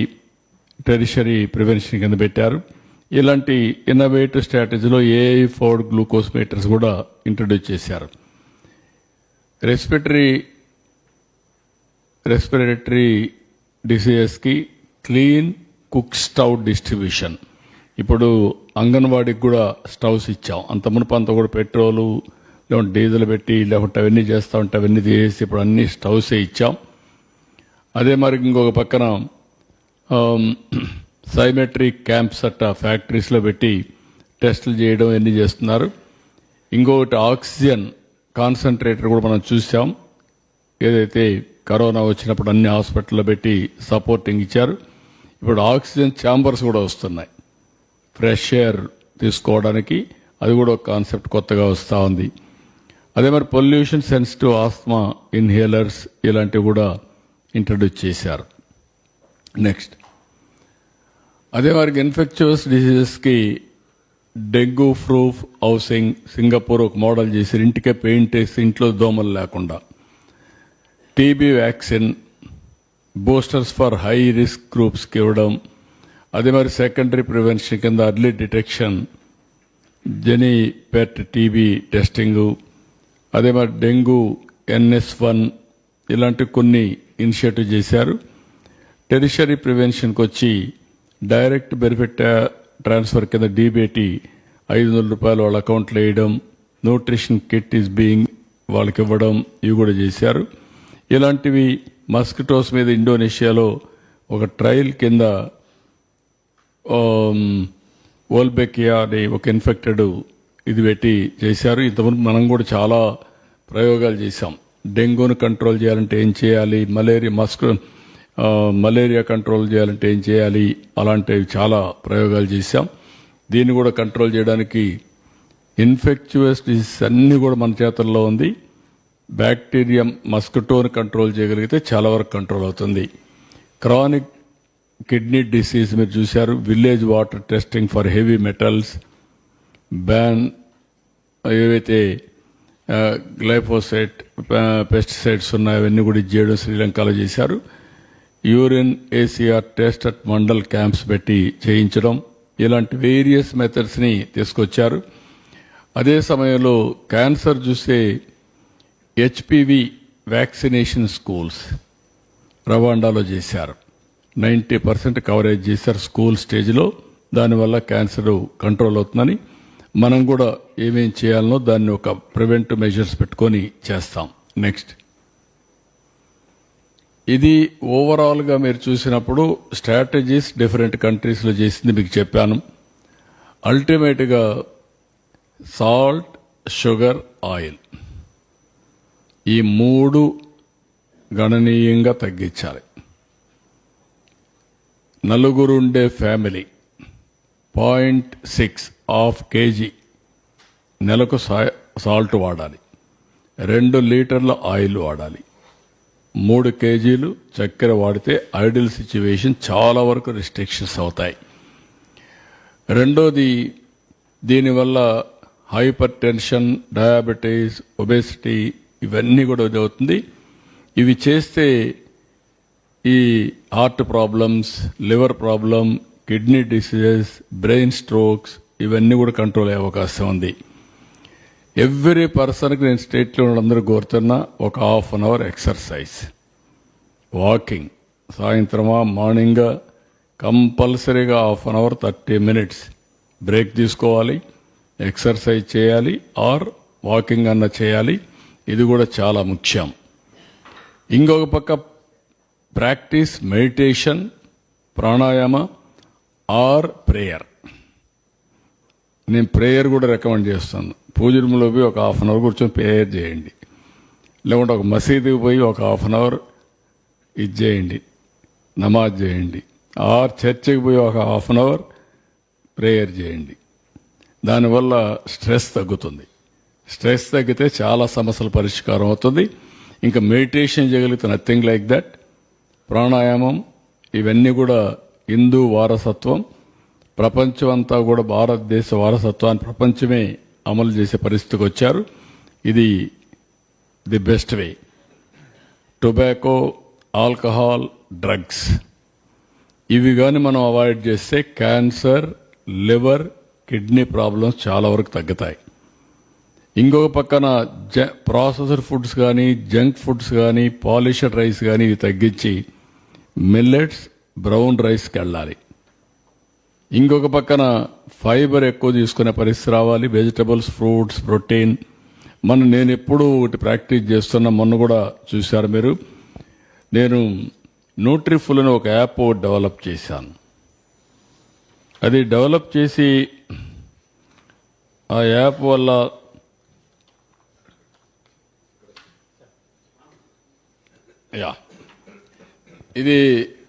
tertiary prevention కింద పెట్టారు. ఇలాంటి ఇన్నోవేటివ్ స్ట్రాటజీలో AI ఫోర్డ్ గ్లూకోజ్ మీటర్స్ కూడా ఇంట్రడ్యూస్ చేశారు. రెస్పిరేటరీ డిసీజెస్కి క్లీన్ కుక్ స్టవ్ డిస్ట్రిబ్యూషన్. ఇప్పుడు అంగన్వాడీకి కూడా స్టవ్స్ ఇచ్చాం. అంత మునుపు అంతా కూడా పెట్రోలు లేకుంటే డీజిల్ పెట్టి లేకుంటే అవన్నీ చేస్తూ ఉంటే అవన్నీ తీసేసి ఇప్పుడు అన్ని స్టవ్సే ఇచ్చాం. అదే మరి ఇంకొక పక్కన సైమెట్రిక్ క్యాంప్స్ అట్ట ఫ్యాక్టరీస్లో పెట్టి టెస్టులు చేయడం అన్నీ చేస్తున్నారు. ఇంకొకటి ఆక్సిజన్ కాన్సన్ట్రేటర్ కూడా మనం చూసాం. ఏదైతే కరోనా వచ్చినప్పుడు అన్ని హాస్పిటల్లో పెట్టి సపోర్టింగ్ ఇచ్చారు. ఇప్పుడు ఆక్సిజన్ ఛాంబర్స్ కూడా వస్తున్నాయి ఫ్రెష్ ఎయిర్ తీసుకోవడానికి. అది కూడా ఒక కాన్సెప్ట్ కొత్తగా వస్తూ ఉంది. అదే మరి పొల్యూషన్ సెన్సిటివ్ ఆస్మా ఇన్హేలర్స్ ఇలాంటివి కూడా ఇంట్రడ్యూస్ చేశారు. నెక్స్ట్ అదే మరి ఇన్ఫెక్చువస్ డిసీజెస్కి డెంగ్యూ ప్రూఫ్ హౌసింగ్ సింగపూర్ ఒక మోడల్ చేశారు. ఇంటికే పెయింట్ వేసి ఇంట్లో దోమలు లేకుండా. TB vaccine, boosters for high risk గ్రూప్స్కి ఇవ్వడం. అదే మరి సెకండరీ ప్రివెన్షన్ కింద అర్లీ డిటెక్షన్, జెనీపెట్ టీబీ టెస్టింగు, అదే మరి డెంగ్యూ NS1 ఇలాంటి కొన్ని ఇనిషియేటివ్ చేశారు. టెరిషరీ ప్రివెన్షన్కి వచ్చి డైరెక్ట్ బెనిఫిట్ ట్రాన్స్ఫర్ కింద DBT 500 రూపాయలు వాళ్ళ అకౌంట్లో వేయడం, న్యూట్రిషన్ కిట్ ఈజ్ బీయింగ్ వాళ్ళకి ఇవ్వడం, ఇవి కూడా చేశారు. ఇలాంటివి మస్కిటోస్ మీద ఇండోనేషియాలో ఒక ట్రయల్ కింద వోల్బెకియా అనే ఒక ఇన్ఫెక్టెడ్ ఇది పెట్టి చేశారు. ఇంతకుముందు మనం కూడా చాలా ప్రయోగాలు చేశాం. డెంగ్యూను కంట్రోల్ చేయాలంటే ఏం చేయాలి, మలేరియా మలేరియా కంట్రోల్ చేయాలంటే ఏం చేయాలి, అలాంటివి చాలా ప్రయోగాలు చేశాం. దీన్ని కూడా కంట్రోల్ చేయడానికి ఇన్ఫెక్చువస్ డిసీజ్ అన్నీ కూడా మన చేతుల్లో ఉంది. బ్యాక్టీరియా మస్కిటోని కంట్రోల్ చేయగలిగితే చాలా వరకు కంట్రోల్ అవుతుంది. క్రానిక్ కిడ్నీ డిసీజ్ మీరు చూశారు. Village water testing for heavy metals ban, ఏవైతే గ్లైఫోసేట్ పెస్టిసైడ్స్ ఉన్నాయో అవన్నీ కూడా చేయడం శ్రీలంకలో చేశారు. Urine ACR test at mandal camps పెట్టి చేయించడం, ఇలాంటి వేరియస్ మెథడ్స్ని తీసుకొచ్చారు. అదే సమయంలో క్యాన్సర్ చూస్తే హెచ్పివి వ్యాక్సినేషన్ స్కూల్స్ రవాండాలో చేశారు. 90% కవరేజ్ చేశారు స్కూల్ స్టేజ్లో. దానివల్ల క్యాన్సర్ కంట్రోల్ అవుతుందని మనం కూడా ఏమేం చేయాలనో దాన్ని ఒక ప్రివెంటివ్ మెజర్స్ పెట్టుకొని చేస్తాం. నెక్స్ట్, ఇది ఓవరాల్గా మీరు చూసినప్పుడు స్ట్రాటజీస్ డిఫరెంట్ కంట్రీస్లో చేసింది మీకు చెప్పాను. అల్టిమేట్గా సాల్ట్, షుగర్, ఆయిల్ ఈ 3 గణనీయంగా తగ్గించాలి. నలుగురుండే ఫ్యామిలీ 0.6 kg నెలకు సాల్ట్ వాడాలి, 2 లీటర్ల ఆయిల్ వాడాలి, 3 kgలు చక్కెర వాడితే ఐడియల్ సిచ్యువేషన్ చాలా వరకు రిస్ట్రిక్షన్స్ అవుతాయి. రెండోది, దీనివల్ల హైపర్ టెన్షన్, డయాబెటీస్, ఒబేసిటీ ఇవన్నీ కూడా అవుతుంది. ఇవి చేస్తే ఈ heart problems, liver problem, kidney diseases, brain strokes ఇవన్నీ కూడా కంట్రోల్ అయ్యే అవకాశం ఉంది. ఎవ్రీ పర్సన్కి నేను స్టేట్లో అందరూ కోరుతున్నా ఒక ½ అన్ అవర్ ఎక్సర్సైజ్, వాకింగ్, సాయంత్రమా మార్నింగ్ కంపల్సరీగా ½ అన్ అవర్ 30 minutes బ్రేక్ తీసుకోవాలి, ఎక్సర్సైజ్ చేయాలి ఆర్ వాకింగ్ అన్న చేయాలి. ఇది కూడా చాలా ముఖ్యం. ఇంకొక పక్క practise meditation, pranayama or prayer. నేను ప్రేయర్ కూడా రికమెండ్ చేస్తాను. పూజ రూమ్లో పోయి ఒక ½ అన్ అవర్ కూర్చొని ప్రేయర్ చేయండి, లేకుంటే ఒక మసీదుకి పోయి ఒక ½ అన్ అవర్ ఇది చేయండి, నమాజ్ చేయండి, ఆర్ చర్చికి పోయి ఒక ½ అన్ అవర్ ప్రేయర్ చేయండి. దానివల్ల స్ట్రెస్ తగ్గుతుంది. స్ట్రెస్ తగ్గితే చాలా సమస్యల పరిష్కారం అవుతుంది. ఇంకా మెడిటేషన్ చేయగలిగితే నథింగ్ లైక్ దట్. ప్రాణాయామం ఇవన్నీ కూడా హిందూ వారసత్వం. ప్రపంచం అంతా కూడా భారతదేశ వారసత్వాన్ని ప్రపంచమే అమలు చేసే పరిస్థితికి వచ్చారు. ఇది the best way. Tobacco, alcohol, drugs ఇవి కానీ మనం అవాయిడ్ చేస్తే క్యాన్సర్, లివర్, కిడ్నీ ప్రాబ్లమ్స్ చాలా వరకు తగ్గుతాయి. ఇంకొక పక్కన ప్రాసెసర్ ఫుడ్స్ కానీ, జంక్ ఫుడ్స్ కానీ, పాలిష్డ్ రైస్ కానీ ఇవి తగ్గించి మిల్లెట్స్, బ్రౌన్ రైస్కి వెళ్ళాలి. ఇంకొక పక్కన ఫైబర్ ఎక్కువ తీసుకునే పరిస్థితి రావాలి. Vegetables, fruits, protein. నేను ఎప్పుడు ఒకటి ప్రాక్టీస్ చేస్తున్నా, మొన్న కూడా చూశారు మీరు. నేను న్యూట్రిఫుల్ అని ఒక యాప్ డెవలప్ చేశాను. అది డెవలప్ చేసి ఆ యాప్ వల్ల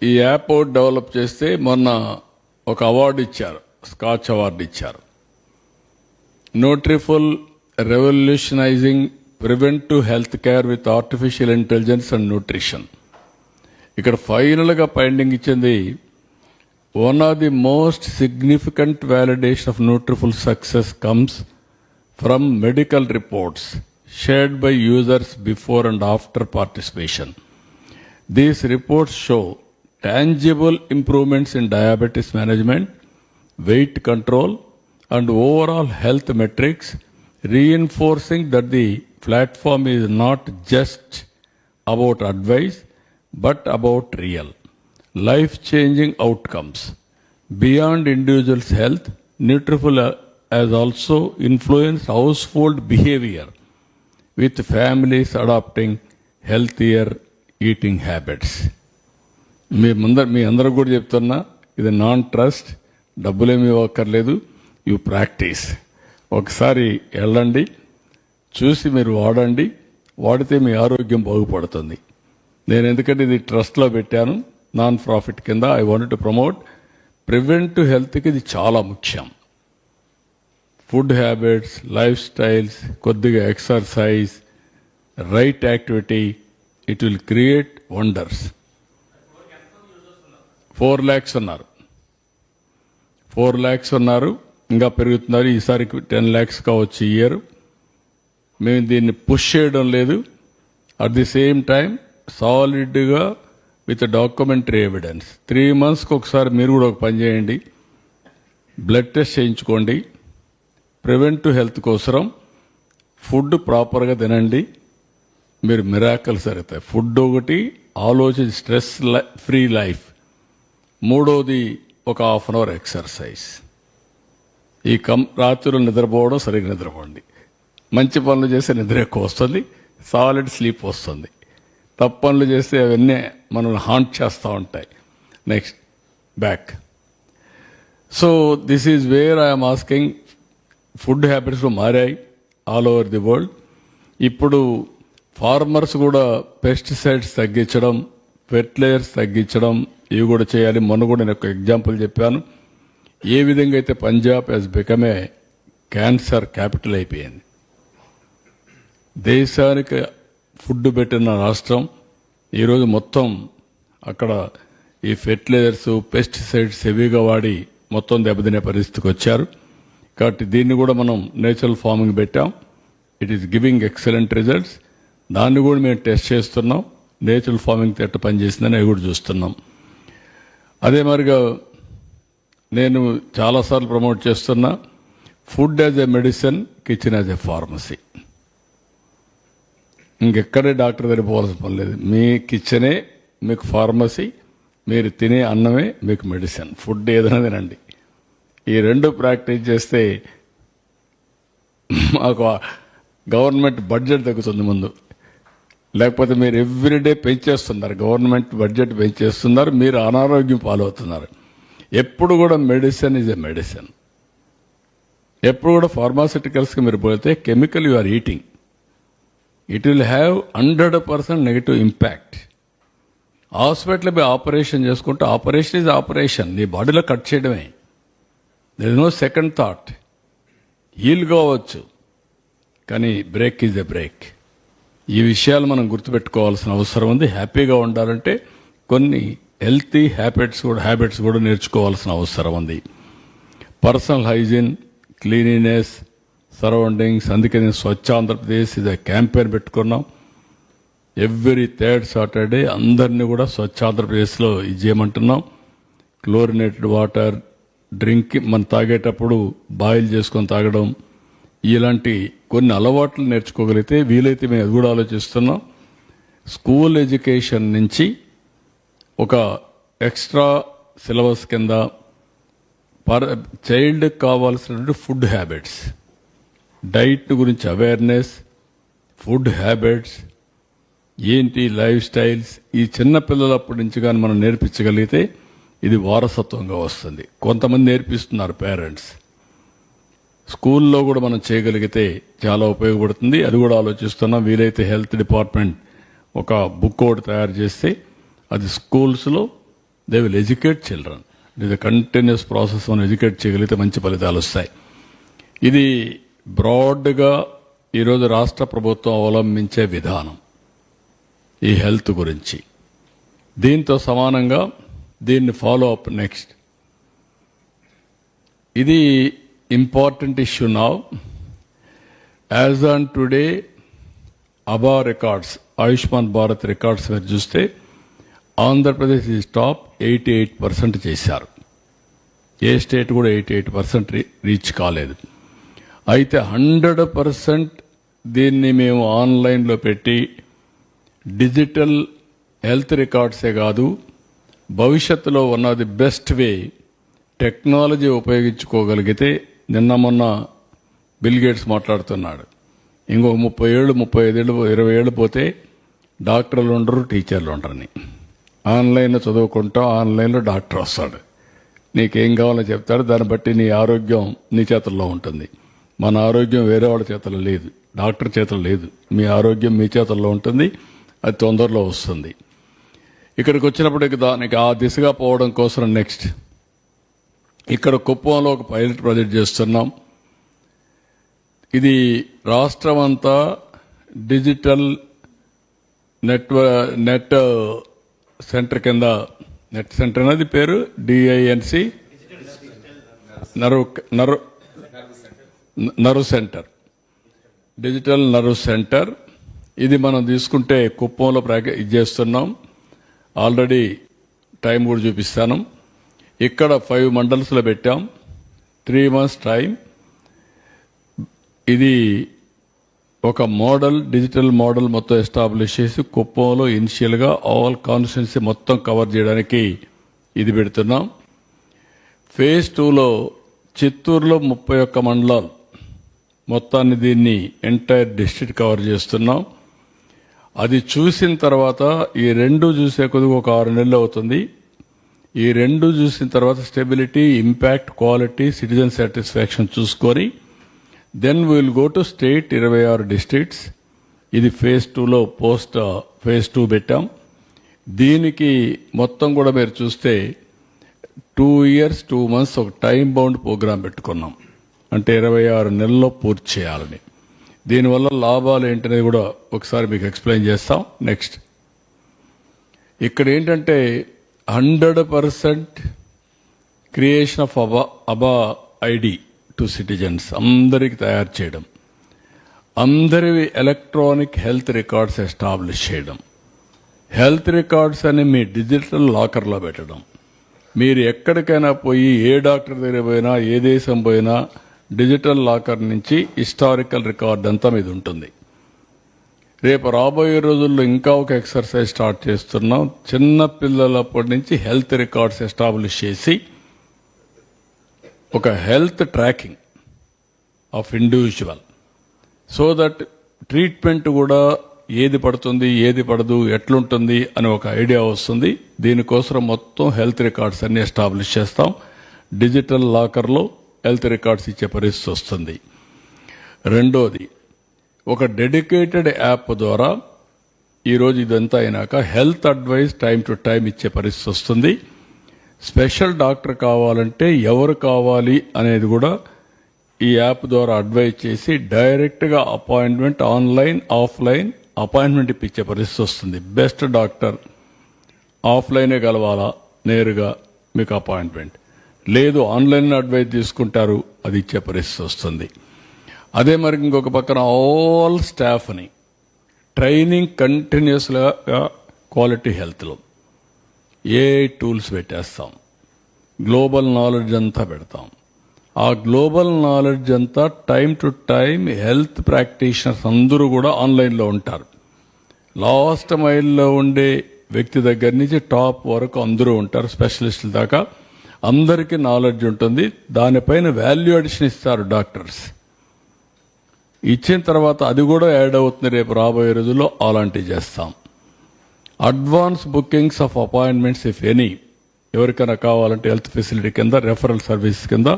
ఈ యాప్ డెవలప్ చేస్తే మొన్న ఒక అవార్డు ఇచ్చారు, స్కాచ్ అవార్డు ఇచ్చారు. Nutriful revolutionising preventive health care with artificial intelligence and nutrition. ఇక్కడ ఫైనల్గా ఫైండింగ్ ఇచ్చింది, one of the most significant validation of Nutriful success comes from medical reports shared by users before and after participation. These reports show tangible improvements in diabetes management, weight control, and overall health metrics, reinforcing that the platform is not just about advice, but about real life-changing outcomes. Beyond individuals' health, Nutriful has also influenced household behavior, with families adopting healthier eating habits. మీ అందరూ కూడా చెప్తున్నా, ఇది non trust, డబ్బులేమీ ఇవ్వక్కర్లేదు. You practise. ఒకసారి వెళ్ళండి, చూసి మీరు వాడండి. వాడితే మీ ఆరోగ్యం బాగుపడుతుంది. నేను ఎందుకంటే ఇది ట్రస్ట్లో పెట్టాను, నాన్ ప్రాఫిట్ కింద I want to promote preventive హెల్త్కి ఇది చాలా ముఖ్యం. ఫుడ్ హ్యాబిట్స్, లైఫ్ స్టైల్స్, కొద్దిగా exercise, right activity, it will create wonders. 4 lakhs ఉన్నారు, 4 lakhs ఉన్నారు, ఇంకా పెరుగుతున్నారు. ఈసారి 10 lakhs కావచ్చు ఈ ఇయర్. మేము దీన్ని పుష్ చేయడం లేదు. అట్ ది సేమ్ టైం సాలిడ్గా విత్ డాక్యుమెంటరీ ఎవిడెన్స్ 3 monthsకి ఒకసారి మీరు కూడా ఒక పని చేయండి, బ్లడ్ టెస్ట్ చేయించుకోండి. ప్రివెంటివ్ హెల్త్ కోసం ఫుడ్ ప్రాపర్గా తినండి, మీరు మిరాకల్స్ జరుగుతాయి. ఫుడ్ ఒకటి, ఆలోచించి స్ట్రెస్ ఫ్రీ లైఫ్. మూడోది ఒక 1/2 hour ఎక్సర్సైజ్. ఈ రాత్రులు నిద్రపోవడం, సరిగ్గా నిద్రపోండి. మంచి పనులు చేస్తే నిద్ర ఎక్కువ వస్తుంది, సాలిడ్ స్లీప్ వస్తుంది. తప్పు పనులు చేస్తే అవన్నీ మనల్ని హాంట్ చేస్తూ ఉంటాయి. Next back. So this is where I'm asking. Food habits మారాయి ఆల్ ఓవర్ ది వరల్డ్. ఇప్పుడు ఫార్మర్స్ కూడా పెస్టిసైడ్స్ తగ్గించడం, ఫెర్టిలైజర్స్ తగ్గించడం, ఇవి కూడా చేయాలి. మొన్న కూడా నేను ఒక ఎగ్జాంపుల్ చెప్పాను. ఏ విధంగా అయితే Punjab has become a cancer capital అయిపోయింది. దేశానికి ఫుడ్ పెట్టిన రాష్ట్రం ఈరోజు మొత్తం అక్కడ ఈ ఫెర్టిలైజర్స్, పెస్టిసైడ్స్ హెవీగా వాడి మొత్తం దెబ్బతినే పరిస్థితికి వచ్చారు. కాబట్టి దీన్ని కూడా మనం నేచురల్ ఫార్మింగ్ పెట్టాం. It is giving excellent results. దాన్ని కూడా మేము టెస్ట్ చేస్తున్నాం. నేచురల్ ఫార్మింగ్ ఎట్ట పనిచేసిందని అవి కూడా చూస్తున్నాం. అదే మరిగా నేను చాలాసార్లు ప్రమోట్ చేస్తున్నా, food as a medicine, kitchen as a pharmacy. ఇంకెక్కడే డాక్టర్ దగ్గర పోవాల్సిన పని లేదు. మీ కిచెనే మీకు ఫార్మసీ, మీరు తినే అన్నమే మీకు మెడిసిన్. ఫుడ్ ఏదైనా తినండి. ఈ రెండు ప్రాక్టీస్ చేస్తే మాకు గవర్నమెంట్ బడ్జెట్ తగ్గుతుంది ముందు. లేకపోతే మీరు ఎవ్రీడే పెంచేస్తున్నారు, గవర్నమెంట్ బడ్జెట్ పెంచేస్తున్నారు, మీరు అనారోగ్యం పాలవుతున్నారు. ఎప్పుడు కూడా మెడిసిన్ ఈజ్ ఎ మెడిసిన్. ఎప్పుడు కూడా ఫార్మాసిటికల్స్కి మీరు పోతే chemical you are eating, it will have 100% negative impact. Hospital పోయి ఆపరేషన్ చేసుకుంటే ఆపరేషన్ ఈజ్ ఆపరేషన్, నీ బాడీలో కట్ చేయడమే. There is no second thought. Heal కావచ్చు, కానీ బ్రేక్ ఈజ్ ఎ బ్రేక్. ఈ విషయాలు మనం గుర్తుపెట్టుకోవాల్సిన అవసరం ఉంది. హ్యాపీగా ఉండాలంటే కొన్ని హెల్తీ హ్యాబిట్స్ కూడా నేర్చుకోవాల్సిన అవసరం ఉంది. Personal hygiene, cleanliness, surroundings. అందుకే నేను స్వచ్ఛ ఆంధ్రప్రదేశ్ ఇది క్యాంపెయిన్ పెట్టుకున్నాం. ఎవ్రీ 3rd Saturday అందరినీ కూడా స్వచ్ఛ ఆంధ్రప్రదేశ్లో ఇది చేయమంటున్నాం. క్లోరినేటెడ్ వాటర్, డ్రింక్ మనం తాగేటప్పుడు బాయిల్ చేసుకొని తాగడం, ఇలాంటి కొన్ని అలవాట్లు నేర్చుకోగలిగితే వీలైతే మేము అది కూడా ఆలోచిస్తున్నాం. స్కూల్ ఎడ్యుకేషన్ నుంచి ఒక ఎక్స్ట్రా సిలబస్ కింద చైల్డ్కి కావాల్సినటువంటి ఫుడ్ హ్యాబిట్స్, డైట్ గురించి అవేర్నెస్, ఫుడ్ హ్యాబిట్స్ ఏంటి, లైఫ్ స్టైల్స్, ఈ చిన్న పిల్లలప్పటి నుంచి కానీ మనం నేర్పించగలిగితే ఇది వారసత్వంగా వస్తుంది. కొంతమంది నేర్పిస్తున్నారు పేరెంట్స్. స్కూల్లో కూడా మనం చేయగలిగితే చాలా ఉపయోగపడుతుంది. అది కూడా ఆలోచిస్తున్నాం. వీలైతే హెల్త్ డిపార్ట్మెంట్ ఒక బుక్ ఒకటి తయారు చేస్తే అది స్కూల్స్లో they will educate children. It is continuous process. మనం ఎడ్యుకేట్ చేయగలిగితే మంచి ఫలితాలు వస్తాయి. ఇది బ్రాడ్గా ఈరోజు రాష్ట్ర ప్రభుత్వం అవలంబించే విధానం ఈ హెల్త్ గురించి. దీంతో సమానంగా దీన్ని ఫాలో అప్ నెక్స్ట్. ఇది important issue now. As on today అబా రికార్డ్స్, ఆయుష్మాన్ భారత్ రికార్డ్స్ మీరు చూస్తే ఆంధ్రప్రదేశ్ ఈజ్ టాప్. 88% చేశారు. ఏ స్టేట్ కూడా 88% రీచ్ కాలేదు. అయితే 100% దీన్ని మేము ఆన్లైన్లో పెట్టి డిజిటల్ హెల్త్ రికార్డ్సే కాదు, భవిష్యత్తులో one of the best way technology ఉపయోగించుకోగలిగితే, నిన్న మొన్న బిల్ గేట్స్ మాట్లాడుతున్నాడు, ఇంకొక 30 ఏళ్ళు, 35 ఏళ్ళు, 20 ఏళ్ళు పోతే డాక్టర్లు ఉండరు, టీచర్లు ఉండరని. ఆన్లైన్లో చదువుకుంటాం, ఆన్లైన్లో డాక్టర్ వస్తాడు, నీకేం కావాలో చెప్తాడు, దాన్ని బట్టి నీ ఆరోగ్యం నీ చేతుల్లో ఉంటుంది. మన ఆరోగ్యం వేరే వాళ్ళ చేతుల్లో లేదు, డాక్టర్ చేతుల్లో లేదు. మీ ఆరోగ్యం మీ చేతుల్లో ఉంటుంది, అది తొందరలో వస్తుంది. ఇక్కడికి వచ్చినప్పటికి దానికి ఆ దిశగా పోవడం కోసం నెక్స్ట్ ఇక్కడ కుప్పంలో ఒక పైలట్ ప్రాజెక్ట్ చేస్తున్నాం. ఇది రాష్ట్రం అంతా డిజిటల్ నెట్ సెంటర్ కింద, నెట్ సెంటర్ అనేది పేరు DINC nerve centre, digital nerve centre. ఇది మనం తీసుకుంటే కుప్పంలో ఇది చేస్తున్నాం. ఆల్రెడీ టైం కూడా చూపిస్తాను. ఇక్కడ 5 మండల్స్లో పెట్టాం. 3 months టైం. ఇది ఒక మోడల్, డిజిటల్ మోడల్ మొత్తం ఎస్టాబ్లిష్ చేసి కుప్పంలో ఇనిషియల్గా ఆల్ కాన్స్టిట్యున్సీ మొత్తం కవర్ చేయడానికి ఇది పెడుతున్నాం. phase 2లో చిత్తూరులో 31 మండలాలు మొత్తాన్ని దీన్ని ఎంటైర్ డిస్ట్రిక్ట్ కవర్ చేస్తున్నాం. అది చూసిన తర్వాత ఈ 2 చూసే కొద్దిగా ఒక 6 నెలలు అవుతుంది. ఈ 2 చూసిన తర్వాత stability, impact, quality, citizen satisfaction చూసుకొని then will go to state 26 districts. ఇది phase 2లో phase 2 పెట్టాం. దీనికి మొత్తం కూడా మీరు చూస్తే 2 years 2 months ఒక టైం బౌండ్ ప్రోగ్రాం పెట్టుకున్నాం. అంటే 26 నెలల్లో పూర్తి చేయాలని. దీనివల్ల లాభాలు ఏంటనేది కూడా ఒకసారి మీకు ఎక్స్ప్లెయిన్ చేస్తాం. నెక్స్ట్ ఇక్కడ ఏంటంటే 100% క్రియేషన్ ఆఫ్ అబా ఐడి టు సిటిజన్స్, అందరికి తయారు చేయడం, అందరివి ఎలక్ట్రానిక్ హెల్త్ రికార్డ్స్ ఎస్టాబ్లిష్ చేయడం, హెల్త్ రికార్డ్స్ అని మీ డిజిటల్ లాకర్లో పెట్టడం. మీరు ఎక్కడికైనా పోయి ఏ డాక్టర్ దగ్గర పోయినా, ఏ దేశం పోయినా డిజిటల్ లాకర్ నుంచి హిస్టారికల్ రికార్డ్ అంతా మీద ఉంటుంది. రేపు రాబోయే రోజుల్లో ఇంకా ఒక ఎక్సర్సైజ్ స్టార్ట్ చేస్తున్నాం. చిన్న పిల్లలప్పటి నుంచి హెల్త్ రికార్డ్స్ ఎస్టాబ్లిష్ చేసి ఒక health tracking of individual, so that treatment కూడా ఏది పడుతుంది, ఏది పడదు, ఎట్లుంటుంది అని ఒక ఐడియా వస్తుంది. దీనికోసం మొత్తం హెల్త్ రికార్డ్స్ అన్ని ఎస్టాబ్లిష్ చేస్తాం. డిజిటల్ లాకర్లో హెల్త్ రికార్డ్స్ ఇచ్చే పరిస్థితి వస్తుంది. రెండోది, ఒక డెడికేటెడ్ యాప్ ద్వారా ఈరోజు ఇదంతా అయినాక health advice time to time ఇచ్చే పరిస్థితి వస్తుంది. స్పెషల్ డాక్టర్ కావాలంటే ఎవరు కావాలి అనేది కూడా ఈ యాప్ ద్వారా అడ్వైజ్ చేసి డైరెక్ట్గా అపాయింట్మెంట్, ఆన్లైన్, ఆఫ్లైన్ అపాయింట్మెంట్ ఇప్పించే పరిస్థితి వస్తుంది. బెస్ట్ డాక్టర్ ఆఫ్లైనే కలవాలా, నేరుగా మీకు అపాయింట్మెంట్ లేదు, ఆన్లైన్ అడ్వైజ్ తీసుకుంటారు, అది ఇచ్చే పరిస్థితి వస్తుంది. అదే మరి ఇంకొక పక్కన ఆల్ స్టాఫ్ని ట్రైనింగ్ కంటిన్యూస్గా క్వాలిటీ హెల్త్లో AI టూల్స్ పెట్టేస్తాం. గ్లోబల్ నాలెడ్జ్ అంతా పెడతాం. ఆ గ్లోబల్ నాలెడ్జ్ అంతా time to time health practitioners అందరూ కూడా ఆన్లైన్లో ఉంటారు. లాస్ట్ మైల్లో ఉండే వ్యక్తి దగ్గర నుంచి టాప్ వరకు అందరూ ఉంటారు, స్పెషలిస్టుల దాకా అందరికీ నాలెడ్జ్ ఉంటుంది. దానిపైన వాల్యూ అడిషన్ ఇస్తారు డాక్టర్స్. ఇచ్చిన తర్వాత అది కూడా యాడ్ అవుతుంది. రేపు రాబోయే రోజుల్లో అలాంటివి చేస్తాం. Advance bookings of appointments if any, ఎవరికైనా కావాలంటే హెల్త్ ఫెసిలిటీ కింద, రెఫరల్ సర్వీస్ కింద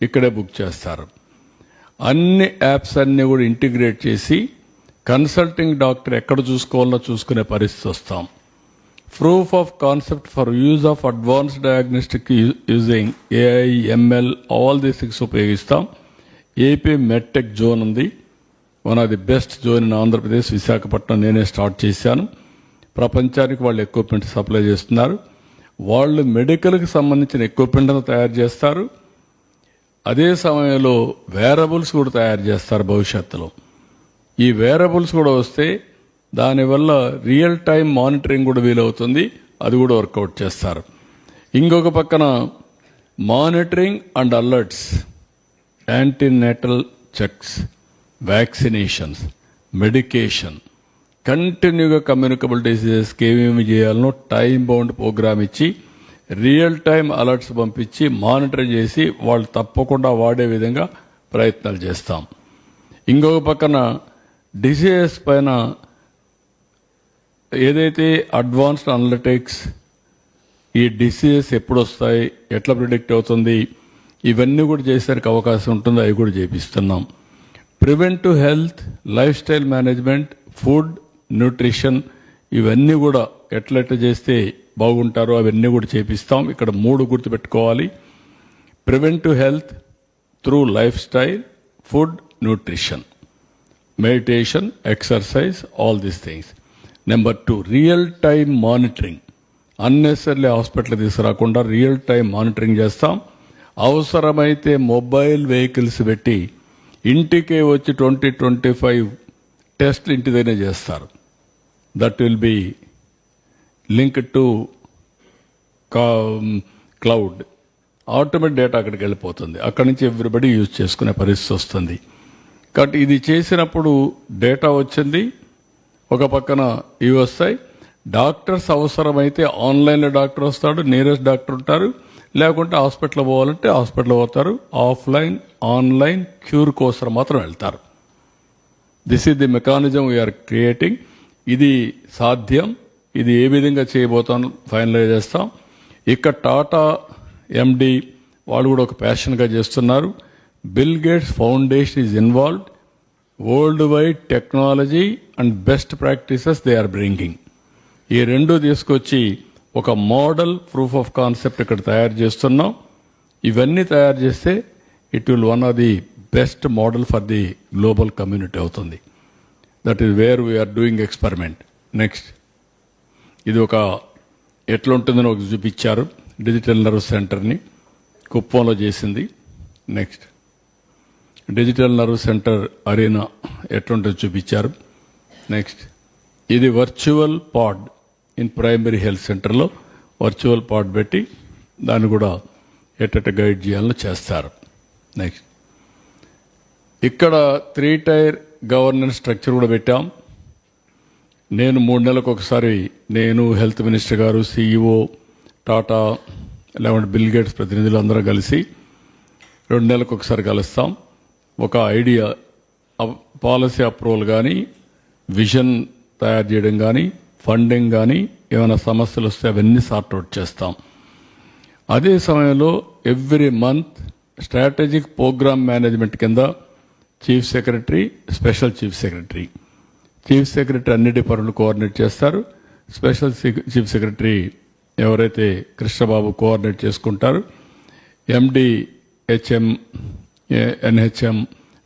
ఇక్కడే బుక్ చేస్తారు. అన్ని యాప్స్ అన్ని కూడా ఇంటిగ్రేట్ చేసి కన్సల్టింగ్ డాక్టర్ ఎక్కడ చూసుకోవాలో చూసుకునే పరిస్థితి వస్తాం. Proof of concept for use of advance diagnostic using AI, ML all these things ఉపయోగిస్తాం. AP మెడ్టెక్ జోన్ ఉంది, one of the best zone in Andhra Pradesh, Visakhapatnam నేనే స్టార్ట్ చేశాను. ప్రపంచానికి వాళ్ళు ఎక్విప్మెంట్ సప్లై చేస్తున్నారు. వాళ్ళు మెడికల్కి సంబంధించిన ఎక్విప్మెంట్ను తయారు చేస్తారు. అదే సమయంలో వేరబుల్స్ కూడా తయారు చేస్తారు భవిష్యత్తులో. ఈ వేరబుల్స్ కూడా వస్తే దానివల్ల రియల్ టైం మానిటరింగ్ కూడా వీలవుతుంది. అది కూడా వర్కౌట్ చేస్తారు. ఇంకొక పక్కన monitoring and alerts, antenatal checks, vaccinations, medication, కంటిన్యూగా కమ్యూనికబుల్ డిసీజెస్కి ఏమేమి చేయాలనో టైం బౌండ్ ప్రోగ్రామ్ ఇచ్చి రియల్ టైం అలర్ట్స్ పంపించి మానిటర్ చేసి వాళ్ళు తప్పకుండా వాడే విధంగా ప్రయత్నాలు చేస్తాం. ఇంకొక పక్కన డిసీజెస్ పైన ఏదైతే అడ్వాన్స్డ్ అనలిటిక్స్, ఈ డిసీజెస్ ఎప్పుడు వస్తాయి, ఎట్లా ప్రిడిక్ట్ అవుతుంది, ఇవన్నీ కూడా చేసేందుకు అవకాశం ఉంటుంది. అవి కూడా చేపిస్తున్నాం. Preventive health, lifestyle management, food, nutrition ఇవన్నీ కూడా ఎట్లెట్లా చేస్తే బాగుంటారో అవన్నీ కూడా చేపిస్తాం. ఇక్కడ 3 గుర్తుపెట్టుకోవాలి. Preventive health through lifestyle, food, nutrition, meditation, exercise, all these things. Number 2, real time monitoring. Unnecessarily hospital తీసుకురాకుండా రియల్ టైం మానిటరింగ్ చేస్తాం. అవసరమైతే మొబైల్ వెహికల్స్ పెట్టి ఇంటికే వచ్చి 20-25 టెస్ట్లు ఇంటి దగ్గర చేస్తారు. That will be linked to cloud. Automatic data అక్కడికి వెళ్ళిపోతుంది. అక్కడి నుంచి ఎవ్రీబడి యూజ్ చేసుకునే పరిస్థితి వస్తుంది. కాబట్టి ఇది చేసినప్పుడు డేటా వచ్చింది, ఒక పక్కన ఇవి వస్తాయి. డాక్టర్స్ అవసరమైతే ఆన్లైన్లో డాక్టర్ వస్తాడు, నియరెస్ట్ డాక్టర్ ఉంటారు. లేకుంటే హాస్పిటల్ పోవాలంటే హాస్పిటల్ పోతారు. ఆఫ్లైన్, ఆన్లైన్ క్యూర్ కోసం మాత్రం వెళ్తారు. This is the mechanism we are creating. ఇది సాధ్యం. ఇది ఏ విధంగా చేయబోతాం ఫైనలైజ్ చేస్తాం. ఇక్కడ టాటా ఎండి వాళ్ళు కూడా ఒక ప్యాషన్గా చేస్తున్నారు. Bill Gates foundation is involved. World wide technology and best practices they are bringing. ఈ 2 తీసుకొచ్చి ఒక మోడల్ ప్రూఫ్ ఆఫ్ కాన్సెప్ట్ ఇక్కడ తయారు చేస్తున్నాం. ఇవన్నీ తయారు చేస్తే it will one of the best model for the global community అవుతుంది. That is where we are doing experiment. Next, ఇది ఒక ఎట్లా ఉంటుందని ఒక చూపించారు. డిజిటల్ నర్వ్ సెంటర్ని కుప్పంలో చేసింది. Next, digital nerve centre arena ఎట్లుంటుందో చూపించారు. నెక్స్ట్, ఇది virtual pod in primary health సెంటర్లో వర్చువల్ పాడ్ పెట్టి దాన్ని కూడా ఎట్ట గైడ్ చేయాలని చేస్తారు. నెక్స్ట్, ఇక్కడ 3 టైర్ గవర్నెన్స్ స్ట్రక్చర్ కూడా పెట్టాం. నేను 3 నెలలకు ఒకసారి నేను, హెల్త్ మినిస్టర్ గారు, సిఇఓ, టాటా, లేకుంటే బిల్ గేట్స్ ప్రతినిధులు అందరూ కలిసి 2 నెలలకు ఒకసారి కలుస్తాం. ఒక ఐడియా, పాలసీ అప్రూవల్ కానీ, విజన్ తయారు చేయడం కానీ, ఫండింగ్ కానీ, ఏమైనా సమస్యలు వస్తే అవన్నీ సార్ట్అవుట్ చేస్తాం. అదే సమయంలో every month strategic programme management కింద chief secretary, special chief secretary అన్ని డిపార్ట్మెంట్లు కోఆర్డినేట్ చేస్తారు. స్పెషల్ చీఫ్ సెక్రటరీ ఎవరైతే కృష్ణబాబు కోఆర్డినేట్ చేసుకుంటారు. MD, HM, NHM,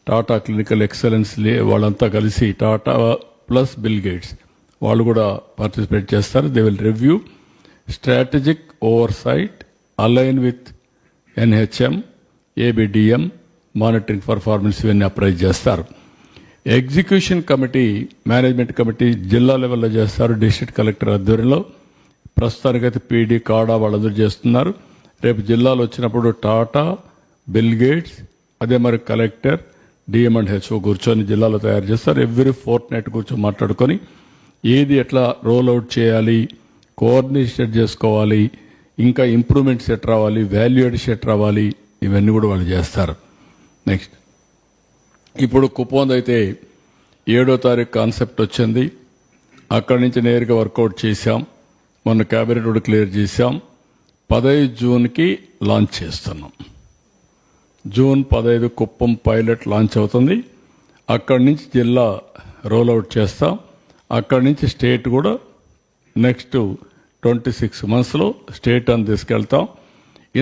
Tata clinical excellence వాళ్ళంతా కలిసి, టాటా ప్లస్ బిల్ గేట్స్ వాళ్ళు కూడా పార్టిసిపేట్ చేస్తారు. They will review strategic oversight, align with NHM, ABDM, monitoring performance ఇవన్నీ అప్రైజ్ చేస్తారు. ఎగ్జిక్యూషన్ కమిటీ, మేనేజ్మెంట్ కమిటీ జిల్లా లెవెల్లో చేస్తారు. డిస్ట్రిక్ట్ కలెక్టర్ ఆధ్వర్యంలో ప్రస్తుతానికైతే పీడీ, కాడా వాళ్ళందరూ చేస్తున్నారు. రేపు జిల్లాలో వచ్చినప్పుడు టాటా, బిల్ గేట్స్, అదే మరి కలెక్టర్, డిఎం అండ్ హెచ్ఓ కూర్చొని జిల్లాలో తయారు చేస్తారు. ఎవ్రీ ఫోర్ట్నైట్ కూర్చొని మాట్లాడుకొని ఏది ఎట్లా రోల్ అవుట్ చేయాలి, కోఆర్డినేషన్ చేసుకోవాలి, ఇంకా ఇంప్రూవ్మెంట్స్ ఎట్ రావాలి, వాల్యూ అడిషన్ ఎట్ రావాలి, ఇవన్నీ కూడా వాళ్ళు చేస్తారు. నెక్స్ట్, ఇప్పుడు కుప్పం అయితే 7వ తారీఖు కాన్సెప్ట్ వచ్చింది. అక్కడి నుంచి నేరుగా వర్కౌట్ చేశాం. మొన్న క్యాబినెట్ కూడా క్లియర్ చేశాం. 15 జూన్కి లాంచ్ చేస్తున్నాం. జూన్ 15 కుప్పం పైలట్ లాంచ్ అవుతుంది. అక్కడి నుంచి జిల్లా రోల్అవుట్ చేస్తాం. అక్కడి నుంచి స్టేట్ కూడా నెక్స్ట్ 26 మంత్స్లో స్టేట్ అని తీసుకెళ్తాం.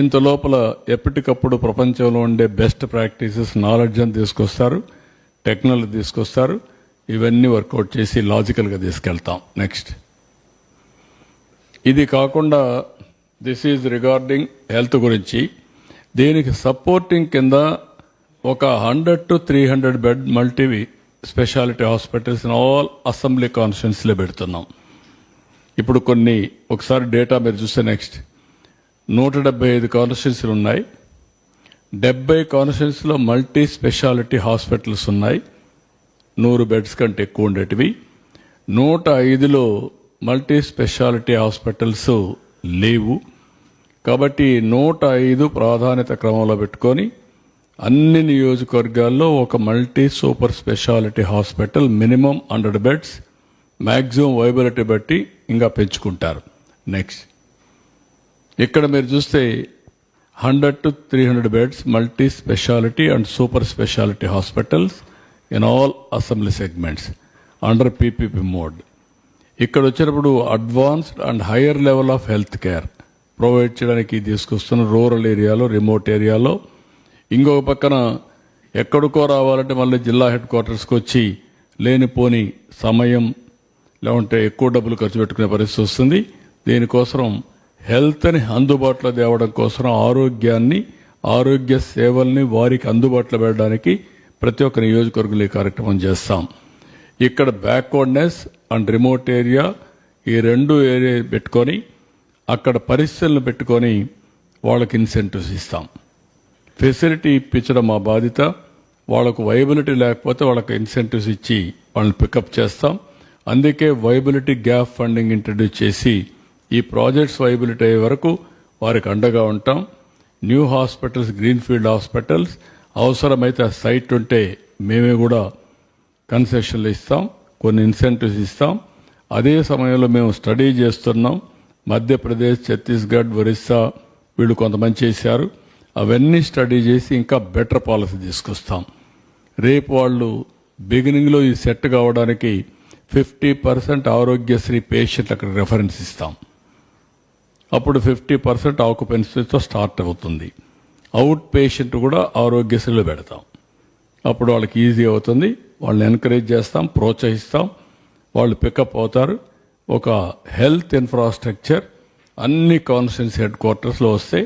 ఇంత లోపల ఎప్పటికప్పుడు ప్రపంచంలో ఉండే బెస్ట్ ప్రాక్టీసెస్, నాలెడ్జ్ అని తీసుకొస్తారు, టెక్నాలజీ తీసుకొస్తారు. ఇవన్నీ వర్కౌట్ చేసి లాజికల్గా తీసుకెళ్తాం. నెక్స్ట్, ఇది కాకుండా దిస్ ఈజ్ రిగార్డింగ్ హెల్త్ గురించి. దీనికి సపోర్టింగ్ కింద ఒక 100 to 300 bed multi specialty hospitals in all assembly కాన్స్టిట్యున్సీలో పెడుతున్నాం. ఇప్పుడు కొన్ని ఒకసారి డేటా మీరు చూస్తే నెక్స్ట్ 175 కాన్స్టిట్యున్సీలు ఉన్నాయి. 70 కాన్స్టిట్యున్సీలో మల్టీ స్పెషాలిటీ హాస్పిటల్స్ ఉన్నాయి, 100 బెడ్స్ కంటే ఎక్కువ ఉండేటివి. 105లో మల్టీ స్పెషాలిటీ హాస్పిటల్స్ లేవు. కాబట్టి 105 ప్రాధాన్యత క్రమంలో పెట్టుకొని అన్ని నియోజకవర్గాల్లో ఒక multi super speciality hospital minimum 100 beds, maximum viability బట్టి ఇంకా పెంచుకుంటారు. నెక్స్ట్, ఇక్కడ మీరు చూస్తే 100 to 300 beds multi speciality and super speciality hospitals in all assembly segments under PPP mode. ఇక్కడ వచ్చినప్పుడు advanced and higher level of health care provide చేయడానికి తీసుకొస్తున్న రూరల్ ఏరియాలో, రిమోట్ ఏరియాలో. ఇంకొక పక్కన ఎక్కడికో రావాలంటే మళ్ళీ జిల్లా హెడ్ క్వార్టర్స్కి వచ్చి లేనిపోని సమయం లేకుంటే ఎక్కువ డబ్బులు ఖర్చు పెట్టుకునే పరిస్థితి వస్తుంది. దీనికోసం హెల్త్ని అందుబాటులో తేవడం కోసం ఆరోగ్య సేవల్ని వారికి అందుబాటులో పెట్టడానికి ప్రతి ఒక్క నియోజకవర్గంలో ఈ కార్యక్రమం చేస్తాం. ఇక్కడ బ్యాక్వర్డ్నెస్ అండ్ రిమోట్ ఏరియా ఈ రెండు ఏరియా పెట్టుకొని అక్కడ పరిస్థితులను పెట్టుకొని వాళ్ళకి ఇన్సెంటివ్స్ ఇస్తాం. ఫెసిలిటీ ఇప్పించడం మా బాధ్యత. వాళ్ళకు వైబిలిటీ లేకపోతే వాళ్ళకి ఇన్సెంటివ్స్ ఇచ్చి వాళ్ళని పికప్ చేస్తాం. అందుకే వైబిలిటీ గ్యాప్ ఫండింగ్ ఇంట్రడ్యూస్ చేసి ఈ ప్రాజెక్ట్స్ వైబిలిటీ అయ్యే వరకు వారికి అండగా ఉంటాం. న్యూ హాస్పిటల్స్, గ్రీన్ఫీల్డ్ హాస్పిటల్స్ అవసరమైతే ఆ సైట్ ఉంటే మేమే కూడా కన్సెషన్లు ఇస్తాం, కొన్ని ఇన్సెంటివ్స్ ఇస్తాం. అదే సమయంలో మేము స్టడీ చేస్తున్నాం. మధ్యప్రదేశ్, ఛత్తీస్గఢ్, ఒరిస్సా వీళ్ళు కొంతమంది చేశారు. అవన్నీ స్టడీ చేసి ఇంకా బెటర్ పాలసీ తీసుకొస్తాం. రేపు వాళ్ళు బిగినింగ్లో ఈ సెట్ కావడానికి 50% ఆరోగ్యశ్రీ పేషెంట్ అక్కడ రెఫరెన్స్ ఇస్తాం. అప్పుడు 50% ఆక్యుపెన్సీతో స్టార్ట్ అవుతుంది. అవుట్ పేషెంట్ కూడా ఆరోగ్యశ్రీలో పెడతాం. అప్పుడు వాళ్ళకి ఈజీ అవుతుంది. వాళ్ళని ఎంకరేజ్ చేస్తాం, ప్రోత్సహిస్తాం. వాళ్ళు పికప్ అవుతారు. ఒక హెల్త్ ఇన్ఫ్రాస్ట్రక్చర్ అన్ని కాన్స్టిట్యున్సీ హెడ్ క్వార్టర్స్లో వస్తే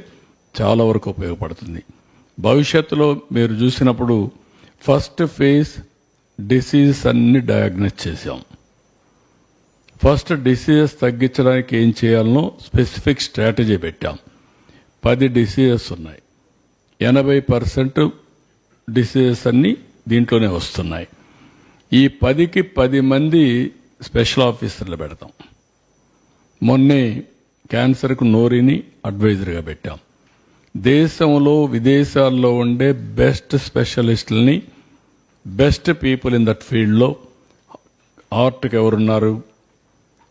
చాలా వరకు ఉపయోగపడుతుంది. భవిష్యత్తులో మీరు చూసినప్పుడు ఫస్ట్ ఫేజ్ డిసీజెస్ అన్ని డయాగ్నోస్ చేశాం. ఫస్ట్ డిసీజెస్ తగ్గించడానికి ఏం చేయాలనో స్పెసిఫిక్ స్ట్రాటజీ పెట్టాం. 10 డిసీజెస్ ఉన్నాయి. 80% డిసీజెస్ అన్ని దీంట్లోనే వస్తున్నాయి. ఈ 10కి 10 మంది స్పెషల్ ఆఫీసర్లు పెడతాం. మొన్నే క్యాన్సర్కు నోరిని అడ్వైజర్గా పెట్టాం. దేశంలో విదేశాల్లో ఉండే బెస్ట్ స్పెషలిస్టులని, బెస్ట్ పీపుల్ ఇన్ దట్ ఫీల్డ్లో హార్ట్కి ఎవరున్నారు,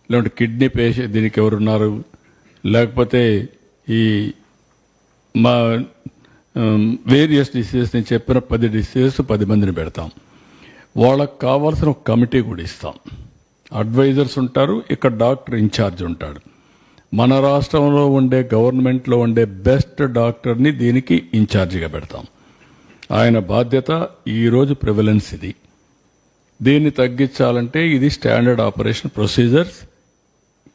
లేదంటే కిడ్నీ పేషెంట్ దీనికి ఎవరున్నారు, లేకపోతే ఈ మా వేరియస్ డిసీజెస్ నేను చెప్పిన 10 డిసీజెస్ 10 మందిని పెడతాం. వాళ్ళకు కావాల్సిన ఒక కమిటీ కూడా ఇస్తాం. అడ్వైజర్స్ ఉంటారు, ఇక్కడ డాక్టర్ ఇన్ఛార్జ్ ఉంటాడు. మన రాష్ట్రంలో ఉండే గవర్నమెంట్లో ఉండే బెస్ట్ డాక్టర్ని దీనికి ఇన్ఛార్జిగా పెడతాం. ఆయన బాధ్యత ఈరోజు ప్రివలెన్స్ ఇది. దీన్ని తగ్గించాలంటే ఇది standard operation procedures,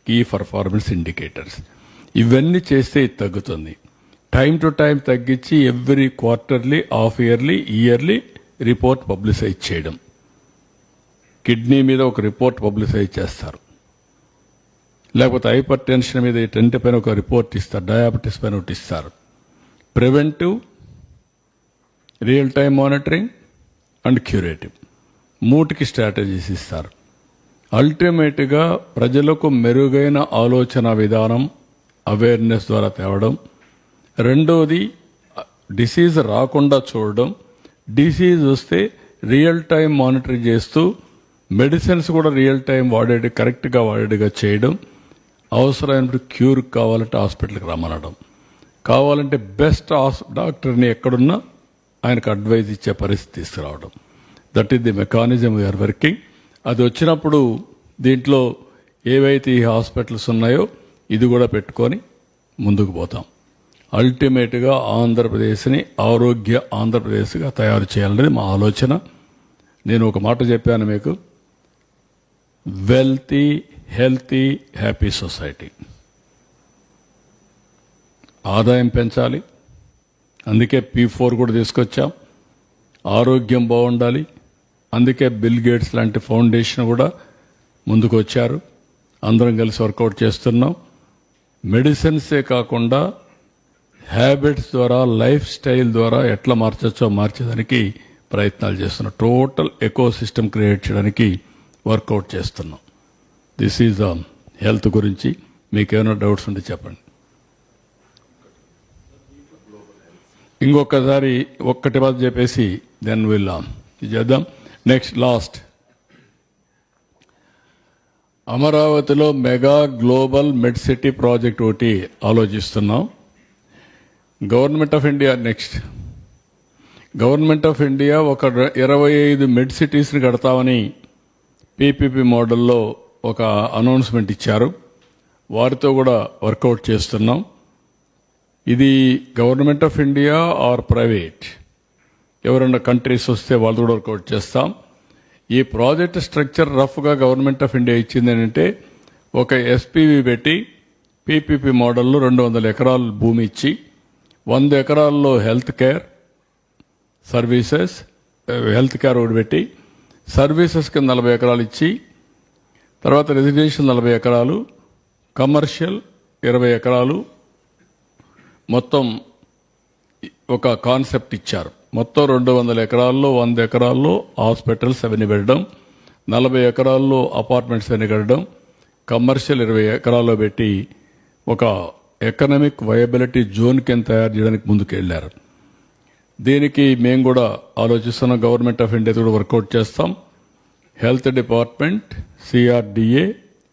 key performance indicators ఇవన్నీ చేస్తే ఇది తగ్గుతుంది. టైం టు టైం తగ్గించి every quarterly, half yearly report publicise చేయడం. కిడ్నీ మీద ఒక రిపోర్ట్ పబ్లిసైజ్ చేస్తారు, లేకపోతే హైపర్ టెన్షన్ మీద 10 పైన ఒక రిపోర్ట్ ఇస్తారు, డయాబెటీస్ పైన ఒకటి ఇస్తారు. Preventive, real time monitoring and curative 3కి స్ట్రాటజీస్ ఇస్తారు. అల్టిమేట్గా ప్రజలకు మెరుగైన ఆలోచన విధానం, అవేర్నెస్ ద్వారా తేవడం. రెండోది డిసీజ్ రాకుండా చూడడం. డిసీజ్ వస్తే రియల్ టైం మానిటరింగ్ చేస్తూ మెడిసిన్స్ కూడా రియల్ టైం కరెక్ట్గా వాడేట్టుగా చేయడం. అవసరమైనప్పుడు క్యూర్ కావాలంటే హాస్పిటల్కి రమ్మనడం. కావాలంటే బెస్ట్ డాక్టర్ని ఎక్కడున్నా ఆయనకు అడ్వైజ్ ఇచ్చే పరిస్థితి తీసుకురావడం. That is the mechanism we are working. అది వచ్చినప్పుడు దీంట్లో ఏవైతే ఈ హాస్పిటల్స్ ఉన్నాయో ఇది కూడా పెట్టుకొని ముందుకు పోతాం. అల్టిమేట్గా ఆంధ్రప్రదేశ్ని ఆరోగ్య ఆంధ్రప్రదేశ్గా తయారు చేయాలనేది మా ఆలోచన. నేను ఒక మాట చెప్పాను మీకు, వెల్తీ, హెల్తీ, హ్యాపీ సొసైటీ. ఆదాయం పెంచాలి, అందుకే P4 కూడా తీసుకొచ్చాం. ఆరోగ్యం బాగుండాలి, అందుకే బిల్ గేట్స్ లాంటి ఫౌండేషన్ కూడా ముందుకు వచ్చారు. అందరం కలిసి వర్కౌట్ చేస్తున్నాం. మెడిసిన్సే కాకుండా హ్యాబిట్స్ ద్వారా, లైఫ్ స్టైల్ ద్వారా ఎట్లా మార్చచ్చో మార్చేదానికి ప్రయత్నాలు చేస్తున్నాం. టోటల్ ఎకో సిస్టమ్ క్రియేట్ చేయడానికి వర్కౌట్ చేస్తున్నాం. దిస్ ఈజ్ హెల్త్ గురించి. మీకేమైనా డౌట్స్ ఉంటే చెప్పండి. ఇంకొకసారి ఒక్కటి బాధ చెప్పేసి దెన్ విల్ చేద్దాం. నెక్స్ట్ లాస్ట్ అమరావతిలో మెగా గ్లోబల్ మెడ్ సిటీ ప్రాజెక్ట్ ఒకటి ఆలోచిస్తున్నాం. గవర్నమెంట్ ఆఫ్ ఇండియా ఒక 25 మెడ్ సిటీస్ని కడతామని PPP మోడల్లో ఒక అనౌన్స్మెంట్ ఇచ్చారు. వారితో కూడా వర్కౌట్ చేస్తున్నాం. ఇది government of India or private ఎవరైనా కంట్రీస్ వస్తే వాళ్ళు కూడా వర్కౌట్ చేస్తాం. ఈ ప్రాజెక్ట్ స్ట్రక్చర్ రఫ్గా గవర్నమెంట్ ఆఫ్ ఇండియా ఇచ్చింది ఏంటంటే ఒక ఎస్పీవి పెట్టి పీపీపీ మోడల్లో 200 ఎకరాలు భూమి ఇచ్చి 100 ఎకరాల్లో హెల్త్ కేర్ సర్వీసెస్ ఒకటి పెట్టి సర్వీసెస్ కింద 40 ఎకరాలు ఇచ్చి తర్వాత రెసిడెన్షియల్ 40 ఎకరాలు కమర్షియల్ 20 ఎకరాలు మొత్తం ఒక కాన్సెప్ట్ ఇచ్చారు. మొత్తం 200 ఎకరాల్లో 100 ఎకరాల్లో హాస్పిటల్స్ అవన్నీ పెట్టడం, 40 ఎకరాల్లో అపార్ట్మెంట్స్ అన్ని కట్టడం, కమర్షియల్ 20 ఎకరాల్లో పెట్టి ఒక ఎకనామిక్ వయబిలిటీ జోన్ కింద తయారు చేయడానికి ముందుకు వెళ్ళారు. దీనికి మేము కూడా ఆలోచిస్తున్నాం. గవర్నమెంట్ ఆఫ్ ఇండియా కూడా వర్కౌట్ చేస్తాం. హెల్త్ డిపార్ట్మెంట్, సిఆర్డిఏ,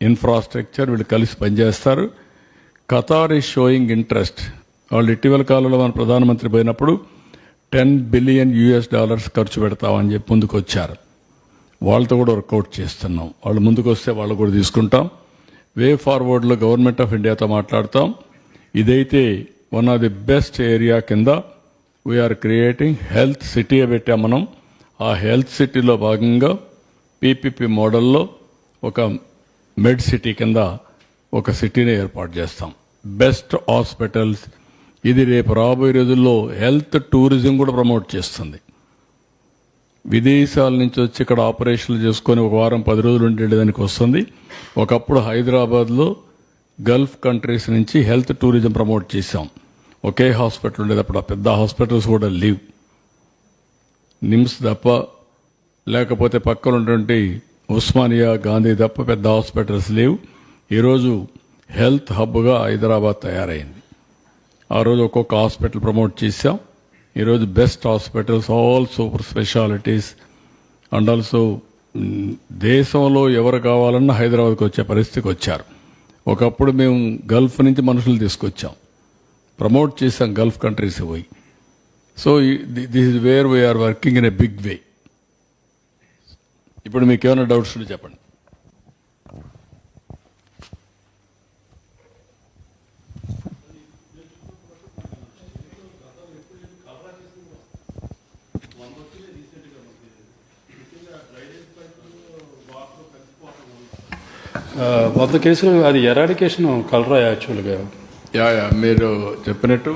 ఇన్ఫ్రాస్ట్రక్చర్ వీళ్ళు కలిసి పనిచేస్తారు. Qatar is sowing interest. వాళ్ళు ఇటీవల కాలంలో మన ప్రధానమంత్రి పోయినప్పుడు $10 బిలియన్ ఖర్చు పెడతామని చెప్పి ముందుకు వచ్చారు. వాళ్ళతో కూడా వర్కౌట్ చేస్తున్నాం. వాళ్ళు ముందుకు వస్తే వాళ్ళు కూడా తీసుకుంటాం. వే ఫార్వర్డ్లో గవర్నమెంట్ ఆఫ్ ఇండియాతో మాట్లాడతాం. ఇదైతే one of the best area కింద వీఆర్ క్రియేటింగ్ హెల్త్ సిటీ పెట్టాం మనం. ఆ హెల్త్ సిటీలో భాగంగా పీపీపీ మోడల్లో ఒక మెడ్ సిటీ కింద ఒక సిటీని ఏర్పాటు చేస్తాం. Best hospitals. ఇది రేపు రాబోయే రోజుల్లో హెల్త్ టూరిజం కూడా ప్రమోట్ చేస్తుంది. విదేశాల నుంచి వచ్చి ఇక్కడ ఆపరేషన్లు చేసుకొని ఒక వారం 10 రోజులు ఉండేదానికి వస్తుంది. ఒకప్పుడు హైదరాబాద్లో గల్ఫ్ కంట్రీస్ నుంచి హెల్త్ టూరిజం ప్రమోట్ చేశాం. ఒకే హాస్పిటల్ ఉండేది. అప్పుడు ఆ పెద్ద హాస్పిటల్స్ కూడా లేవు. నిమ్స్ తప్ప, లేకపోతే పక్కన ఉన్నటువంటి ఉస్మానియా, గాంధీ తప్ప పెద్ద హాస్పిటల్స్ లేవు. ఈరోజు హెల్త్ హబ్గా హైదరాబాద్ తయారైంది. ఆ రోజు ఒక్కొక్క హాస్పిటల్ ప్రమోట్ చేశాం. ఈరోజు best hospitals, all super specialities and also దేశంలో ఎవరు కావాలన్నా హైదరాబాద్కి వచ్చే పరిస్థితికి వచ్చారు. ఒకప్పుడు మేము గల్ఫ్ నుంచి మనుషులు తీసుకొచ్చాం, ప్రమోట్ చేశాం గల్ఫ్ కంట్రీస్ పోయి. So this is where we are working in a big way. ఇప్పుడు మీకు ఏమైనా డౌట్స్ ఉంటే చెప్పండి. వంద కేసులు అది ఎరాడికేషన్ కలరా యాక్చువల్గా? యా మీరు చెప్పినట్టు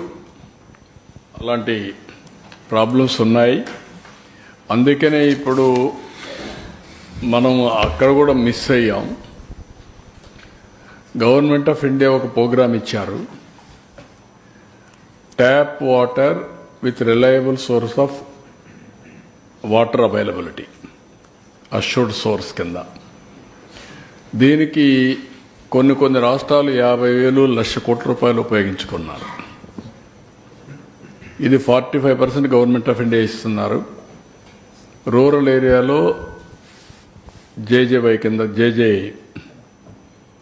అలాంటి ప్రాబ్లమ్స్ ఉన్నాయి. అందుకనే ఇప్పుడు మనం అక్కడ కూడా మిస్ అయ్యాం. గవర్నమెంట్ ఆఫ్ ఇండియా ఒక ప్రోగ్రామ్ ఇచ్చారు, tap water with reliable source of water availability, assured source కింద. దీనికి కొన్ని రాష్ట్రాలు 50,000 లక్ష కోట్ల రూపాయలు ఉపయోగించుకున్నారు. ఇది 45% గవర్నమెంట్ ఆఫ్ ఇండియా ఇస్తున్నారు. రూరల్ ఏరియాలో జేజేవై కింద,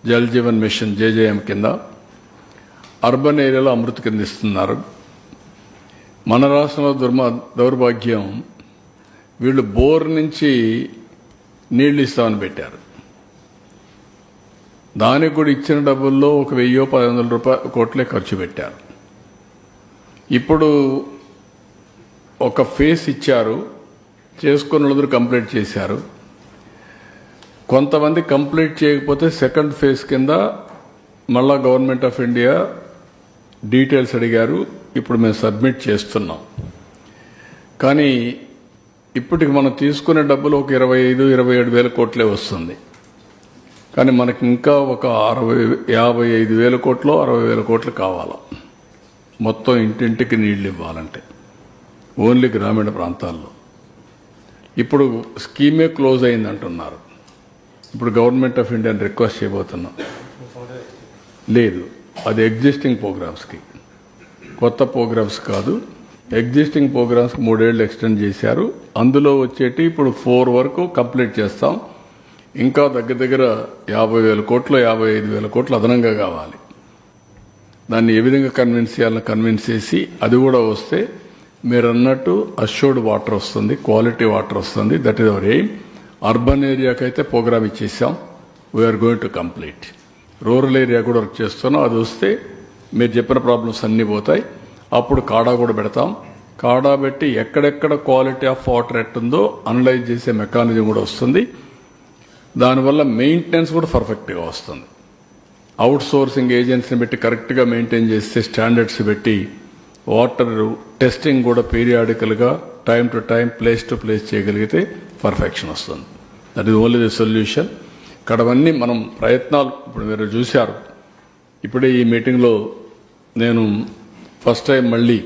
జల్ జీవన్ మిషన్ జేజేఎం కింద, అర్బన్ ఏరియాలో అమృత్ కింద ఇస్తున్నారు. మన రాష్ట్రంలో దౌర్భాగ్యం, వీళ్ళు బోర్ నుంచి నీళ్లు ఇస్తామని పెట్టారు. దానికి కూడా ఇచ్చిన డబ్బుల్లో ఒక 1,000-1,500 కోట్లే ఖర్చు పెట్టారు. ఇప్పుడు ఒక ఫేస్ ఇచ్చారు, చేసుకున్న వాళ్ళందరూ కంప్లీట్ చేశారు. కొంతమంది కంప్లీట్ చేయకపోతే సెకండ్ ఫేజ్ కింద మళ్ళా గవర్నమెంట్ ఆఫ్ ఇండియా డీటెయిల్స్ అడిగారు. ఇప్పుడు మేము సబ్మిట్ చేస్తున్నాం. కానీ ఇప్పటికి మనం తీసుకునే డబ్బులు ఒక 25-27 వేల కోట్లే వస్తుంది. కానీ మనకి ఇంకా ఒక 55 వేల కోట్లు, 60 వేల కోట్లు కావాలా మొత్తం ఇంటింటికి నీళ్లు ఇవ్వాలంటే, ఓన్లీ గ్రామీణ ప్రాంతాల్లో. ఇప్పుడు స్కీమే క్లోజ్ అయింది అంటున్నారు. ఇప్పుడు గవర్నమెంట్ ఆఫ్ ఇండియాని రిక్వెస్ట్ చేయబోతున్నాం. లేదు, అది ఎగ్జిస్టింగ్ ప్రోగ్రామ్స్కి, కొత్త ప్రోగ్రామ్స్ కాదు. ఎగ్జిస్టింగ్ ప్రోగ్రామ్స్కి 3 ఏళ్ళు ఎక్స్టెండ్ చేశారు. అందులో వచ్చేటి ఇప్పుడు 4 వరకు కంప్లీట్ చేస్తాం. ఇంకా దగ్గర 50,000 కోట్లు, 55,000 కోట్లు అదనంగా కావాలి. దాన్ని ఏ విధంగా కన్విన్స్ చేయాలని కన్విన్స్ చేసి అది కూడా వస్తే మీరు అన్నట్టు అష్యూర్డ్ వాటర్ వస్తుంది, క్వాలిటీ వాటర్ వస్తుంది. That is our aim. Urban ఏరియాకైతే ప్రోగ్రామ్ ఇచ్చేసాం. We are going to complete. Rural area కూడా వర్క్ చేస్తున్నాం. అది వస్తే మీరు చెప్పిన ప్రాబ్లమ్స్ అన్నీ పోతాయి. అప్పుడు కాడా కూడా పెడతాం. కాడా పెట్టి ఎక్కడెక్కడ క్వాలిటీ ఆఫ్ వాటర్ ఎట్టుందో అనలైజ్ చేసే మెకానిజం కూడా వస్తుంది. దానివల్ల మెయింటెనెన్స్ కూడా పర్ఫెక్ట్గా వస్తుంది. అవుట్ సోర్సింగ్ ఏజెన్సీని పెట్టి కరెక్ట్గా మెయింటైన్ చేస్తే స్టాండర్డ్స్ పెట్టి వాటర్ టెస్టింగ్ కూడా పీరియాడికల్గా time to time place to place చేయగలిగితే పర్ఫెక్షన్ వస్తుంది. That is only the solution. ఇక్కడవన్నీ మనం ప్రయత్నాలు ఇప్పుడు మీరు చూశారు. ఇప్పుడే ఈ మీటింగ్లో నేను ఫస్ట్ టైం మళ్ళీ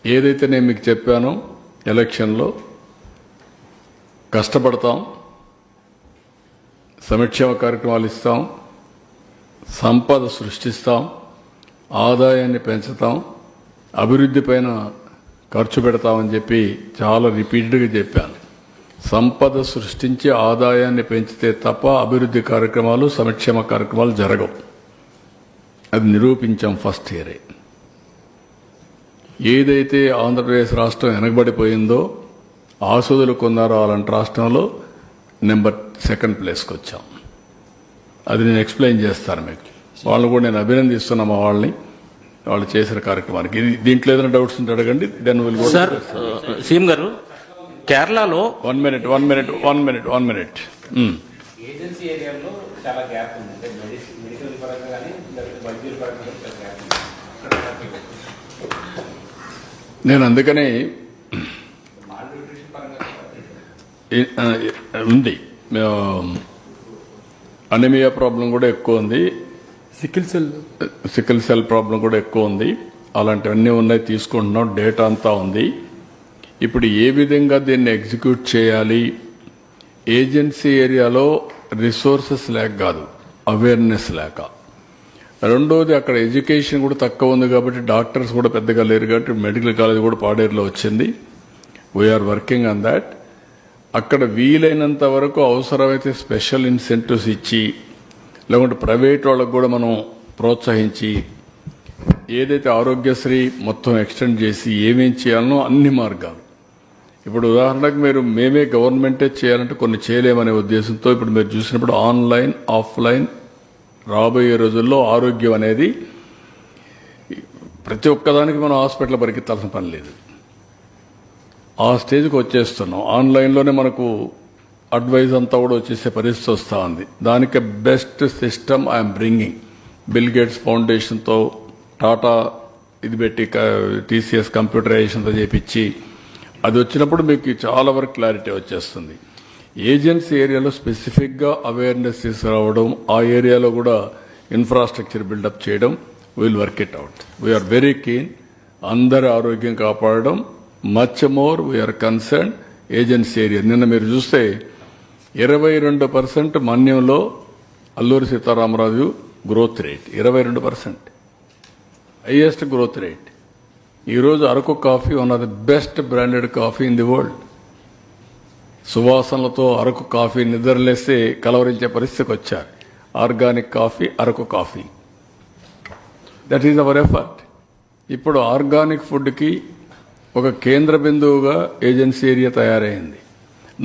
ఏదైతే నేను మీకు చెప్పానో ఎలక్షన్లో కష్టపడతాం, సంక్షేమ కార్యక్రమాలు ఇస్తాం, సంపద సృష్టిస్తాం, ఆదాయాన్ని పెంచుతాం, అభివృద్ధి పైన ఖర్చు పెడతామని చెప్పి చాలా రిపీటెడ్గా చెప్పాను. సంపద సృష్టించి ఆదాయాన్ని పెంచితే తప్ప అభివృద్ధి కార్యక్రమాలు సంక్షేమ కార్యక్రమాలు జరగవు. అది నిరూపించాం ఫస్ట్ ఇయరే. ఏదైతే ఆంధ్రప్రదేశ్ రాష్ట్రం వెనకబడిపోయిందో ఆసుదులు కొన్నారో అలాంటి రాష్ట్రంలో సెకండ్ ప్లేస్కి వచ్చాం. అది నేను ఎక్స్ప్లెయిన్ చేస్తాను మీకు. వాళ్ళని కూడా నేను అభినందిస్తున్నా మా వాళ్ళని, వాళ్ళు చేసిన కార్యక్రమానికి. ఇది దీంట్లో ఏదైనా డౌట్స్ ఉంటే అడగండి. Then will go. Sir CM గారు, కేరళలో వన్ మినిట్ ఏజెన్సీ ఏరియాలో చాలా గ్యాప్ ఉంది. అంటే మెడికల్ పరంగా కానీ వైద్యుల పరంగా చాలా గ్యాప్ ఉంది. నేను అందుకనే న్యూట్రిషన్ పరంగా ఉంది. అనీమియా ప్రాబ్లం కూడా ఎక్కువ ఉంది. సికిల్ సెల్ ప్రాబ్లం కూడా ఎక్కువ ఉంది. అలాంటివన్నీ ఉన్నాయి, తీసుకుంటున్నాం. డేటా అంతా ఉంది. ఇప్పుడు ఏ విధంగా దీన్ని ఎగ్జిక్యూట్ చేయాలి? ఏజెన్సీ ఏరియాలో రిసోర్సెస్ లేక కాదు, అవేర్నెస్ లేక. రెండోది అక్కడ ఎడ్యుకేషన్ కూడా తక్కువ ఉంది కాబట్టి డాక్టర్స్ కూడా పెద్దగా లేరు కాబట్టి మెడికల్ కాలేజ్ కూడా పాడేరులో వచ్చింది. We are working on that. అక్కడ వీలైనంత వరకు అవసరమైతే స్పెషల్ ఇన్సెంటివ్స్ ఇచ్చి, లేకుంటే ప్రైవేట్ వాళ్ళకు కూడా మనం ప్రోత్సహించి, ఏదైతే ఆరోగ్యశ్రీ మొత్తం ఎక్స్టెండ్ చేసి ఏమేం చేయాలనో అన్ని మార్గాలు. ఇప్పుడు ఉదాహరణకు మేమే గవర్నమెంటే చేయాలంటే కొన్ని చేయలేమనే ఉద్దేశంతో ఇప్పుడు మీరు చూసినప్పుడు ఆన్లైన్, ఆఫ్లైన్ రాబోయే రోజుల్లో ఆరోగ్యం అనేది ప్రతి ఒక్కదానికి మనం హాస్పిటల్ పరిగెత్తాల్సిన పని లేదు. ఆ స్టేజ్కి వచ్చేస్తున్నాం. ఆన్లైన్లోనే మనకు అడ్వైజ్ అంతా కూడా వచ్చేసే పరిస్థితి వస్తూ ఉంది. దానికి best system I'm bringing. Bill Gates ఫౌండేషన్తో టాటా ఇది పెట్టి టీసీఎస్ కంప్యూటరైజేషన్తో చేపించి అది వచ్చినప్పుడు మీకు చాలా వరకు క్లారిటీ వచ్చేస్తుంది. ఏజెన్సీ ఏరియాలో స్పెసిఫిక్గా అవేర్నెస్ తీసుకురావడం, ఆ ఏరియాలో కూడా ఇన్ఫ్రాస్ట్రక్చర్ బిల్డప్ చేయడం, will work it out. We are very keen. అందరి ఆరోగ్యం కాపాడడం. Much more we are concern agency area. నిన్న మీరు చూస్తే 22% మన్యంలో Alluri Sitaramaraju growth rate 22%, highest growth rate. ఈరోజు Araku coffee one of the best branded coffee in the world. సువాసనలతో అరకు కాఫీ నిద్రలేస్తే కలవరించే పరిస్థితికి వచ్చారు. Organic coffee, Araku coffee. That is our effort. ఇప్పుడు ఆర్గానిక్ ఫుడ్కి ఒక కేంద్ర బిందువుగా ఏజెన్సీ ఏరియా తయారైంది.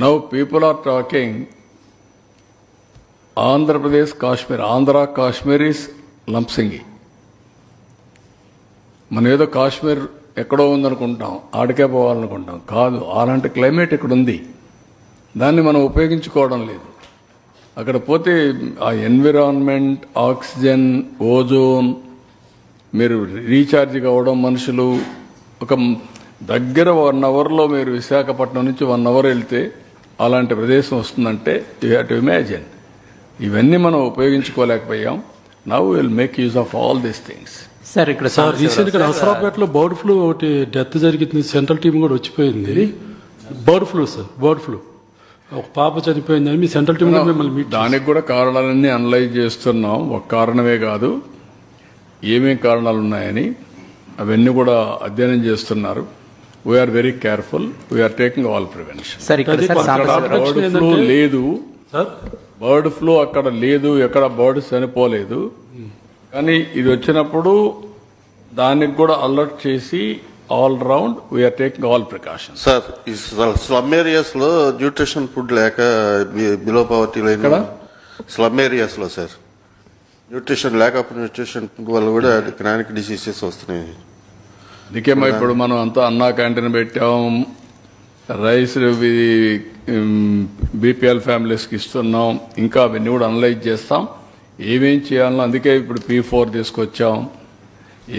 Now people are talking Andhra Pradesh Kashmir. Andhra Kashmir is Lambasingi. మనం ఏదో కాశ్మీర్ ఎక్కడో ఉందనుకుంటాం, ఆడికే పోవాలనుకుంటాం. కాదు, అలాంటి క్లైమేట్ ఇక్కడ ఉంది. దాన్ని మనం ఉపయోగించుకోవడం లేదు. అక్కడ పోతే ఆ ఎన్విరాన్మెంట్, ఆక్సిజన్, ఓజోన్, మీరు రీఛార్జ్ కావడం, మనుషులు ఒక దగ్గర 1 అవర్లో మీరు విశాఖపట్నం నుంచి 1 అవర్ వెళ్తే అలాంటి ప్రదేశం వస్తుందంటే యూ హ్యావ్ టు ఇమాజిన్. ఇవన్నీ మనం ఉపయోగించుకోలేకపోయాం. Now will make use of all these things. Sir ఇక్కడ రీసెంట్ గా నసరాపేటలో బర్డ్ ఫ్లూ ఒకటి డెత్ జరిగింది. సెంట్రల్ టీం కూడా వచ్చిపోయింది. Bird flu sir, bird flu. ఒక పాప చనిపోయిందని మీ సెంట్రల్ టీం మిమ్మల్ని మీట్. దానికి కూడా కారణాలన్నీ అనలైజ్ చేస్తున్నాం. ఒక కారణమే కాదు, ఏమేం కారణాలు ఉన్నాయని అవన్నీ కూడా అధ్యయనం చేస్తున్నారు. We are very careful. We are taking all prevention. Bird flu లేదు, బర్డ్ ఫ్లూ అక్కడ లేదు, ఎక్కడ బర్డ్ చనిపోలేదు. కానీ ఇది వచ్చినప్పుడు దానికి కూడా అలర్ట్ చేసి all round we are taking all precautions. Sir, ఈ స్లమ్ ఏరియాస్ లో న్యూట్రిషన్ ఫుడ్ లేక బిలో పవర్టీ లైన్ స్లమ్ ఏరియాస్లో sir nutrition lack of nutrition వల్ల కూడా క్రానిక్ డిసీజెస్ వస్తున్నాయి. అందుకేమో ఇప్పుడు మనం అంతా అన్నా క్యాంటీన్ పెట్టాం, రైస్ బీపీఎల్ ఫ్యామిలీస్కి ఇస్తున్నాం, ఇంకా అవన్నీ కూడా అనలైజ్ చేస్తాం ఏమేం చేయాలనో. అందుకే ఇప్పుడు P4 తీసుకొచ్చాం.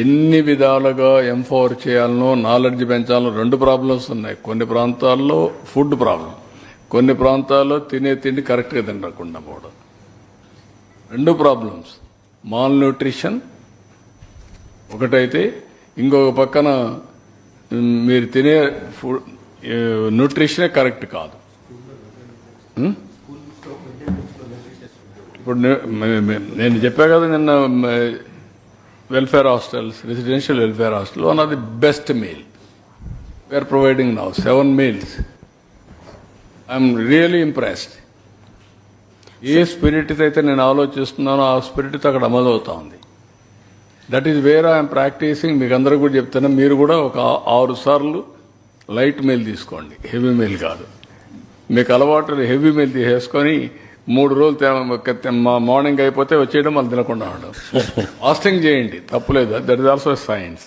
ఎన్ని విధాలుగా M4 చేయాలనో, నాలెడ్జ్ పెంచాలనో 2 ప్రాబ్లమ్స్ ఉన్నాయి. కొన్ని ప్రాంతాల్లో ఫుడ్ ప్రాబ్లం, కొన్ని ప్రాంతాల్లో తినే తిండి కరెక్ట్గా తినకుండా పోవడం. 2 ప్రాబ్లమ్స్, మాల్ న్యూట్రిషన్ ఒకటైతే, ఇంకొక పక్కన మీరు తినే ఫుడ్ న్యూట్రిషనే కరెక్ట్ కాదు. ఇప్పుడు నేను చెప్పా కదా నిన్న, welfare hostels, residential welfare hostel, one of the best meal we are providing now, 7 meals. I'm really impressed. ఏ స్పిరిట్ అయితే నేను ఆలోచిస్తున్నానో ఆ స్పిరిట్ అక్కడ అమలు అవుతా ఉంది. That is where I'm practising. మీకు అందరూ కూడా చెప్తాను, మీరు కూడా ఒక 6 సార్లు లైట్ మీల్ తీసుకోండి, హెవీ మీల్ కాదు. మీకు అలవాటు హెవీ మీల్ తీసేసుకొని 3 రోజులు మార్నింగ్ అయిపోతే వచ్చేయడం, మళ్ళీ తినకుండా ఉండడం. ఫాస్టింగ్ చేయండి, తప్పులేదు. That is also science.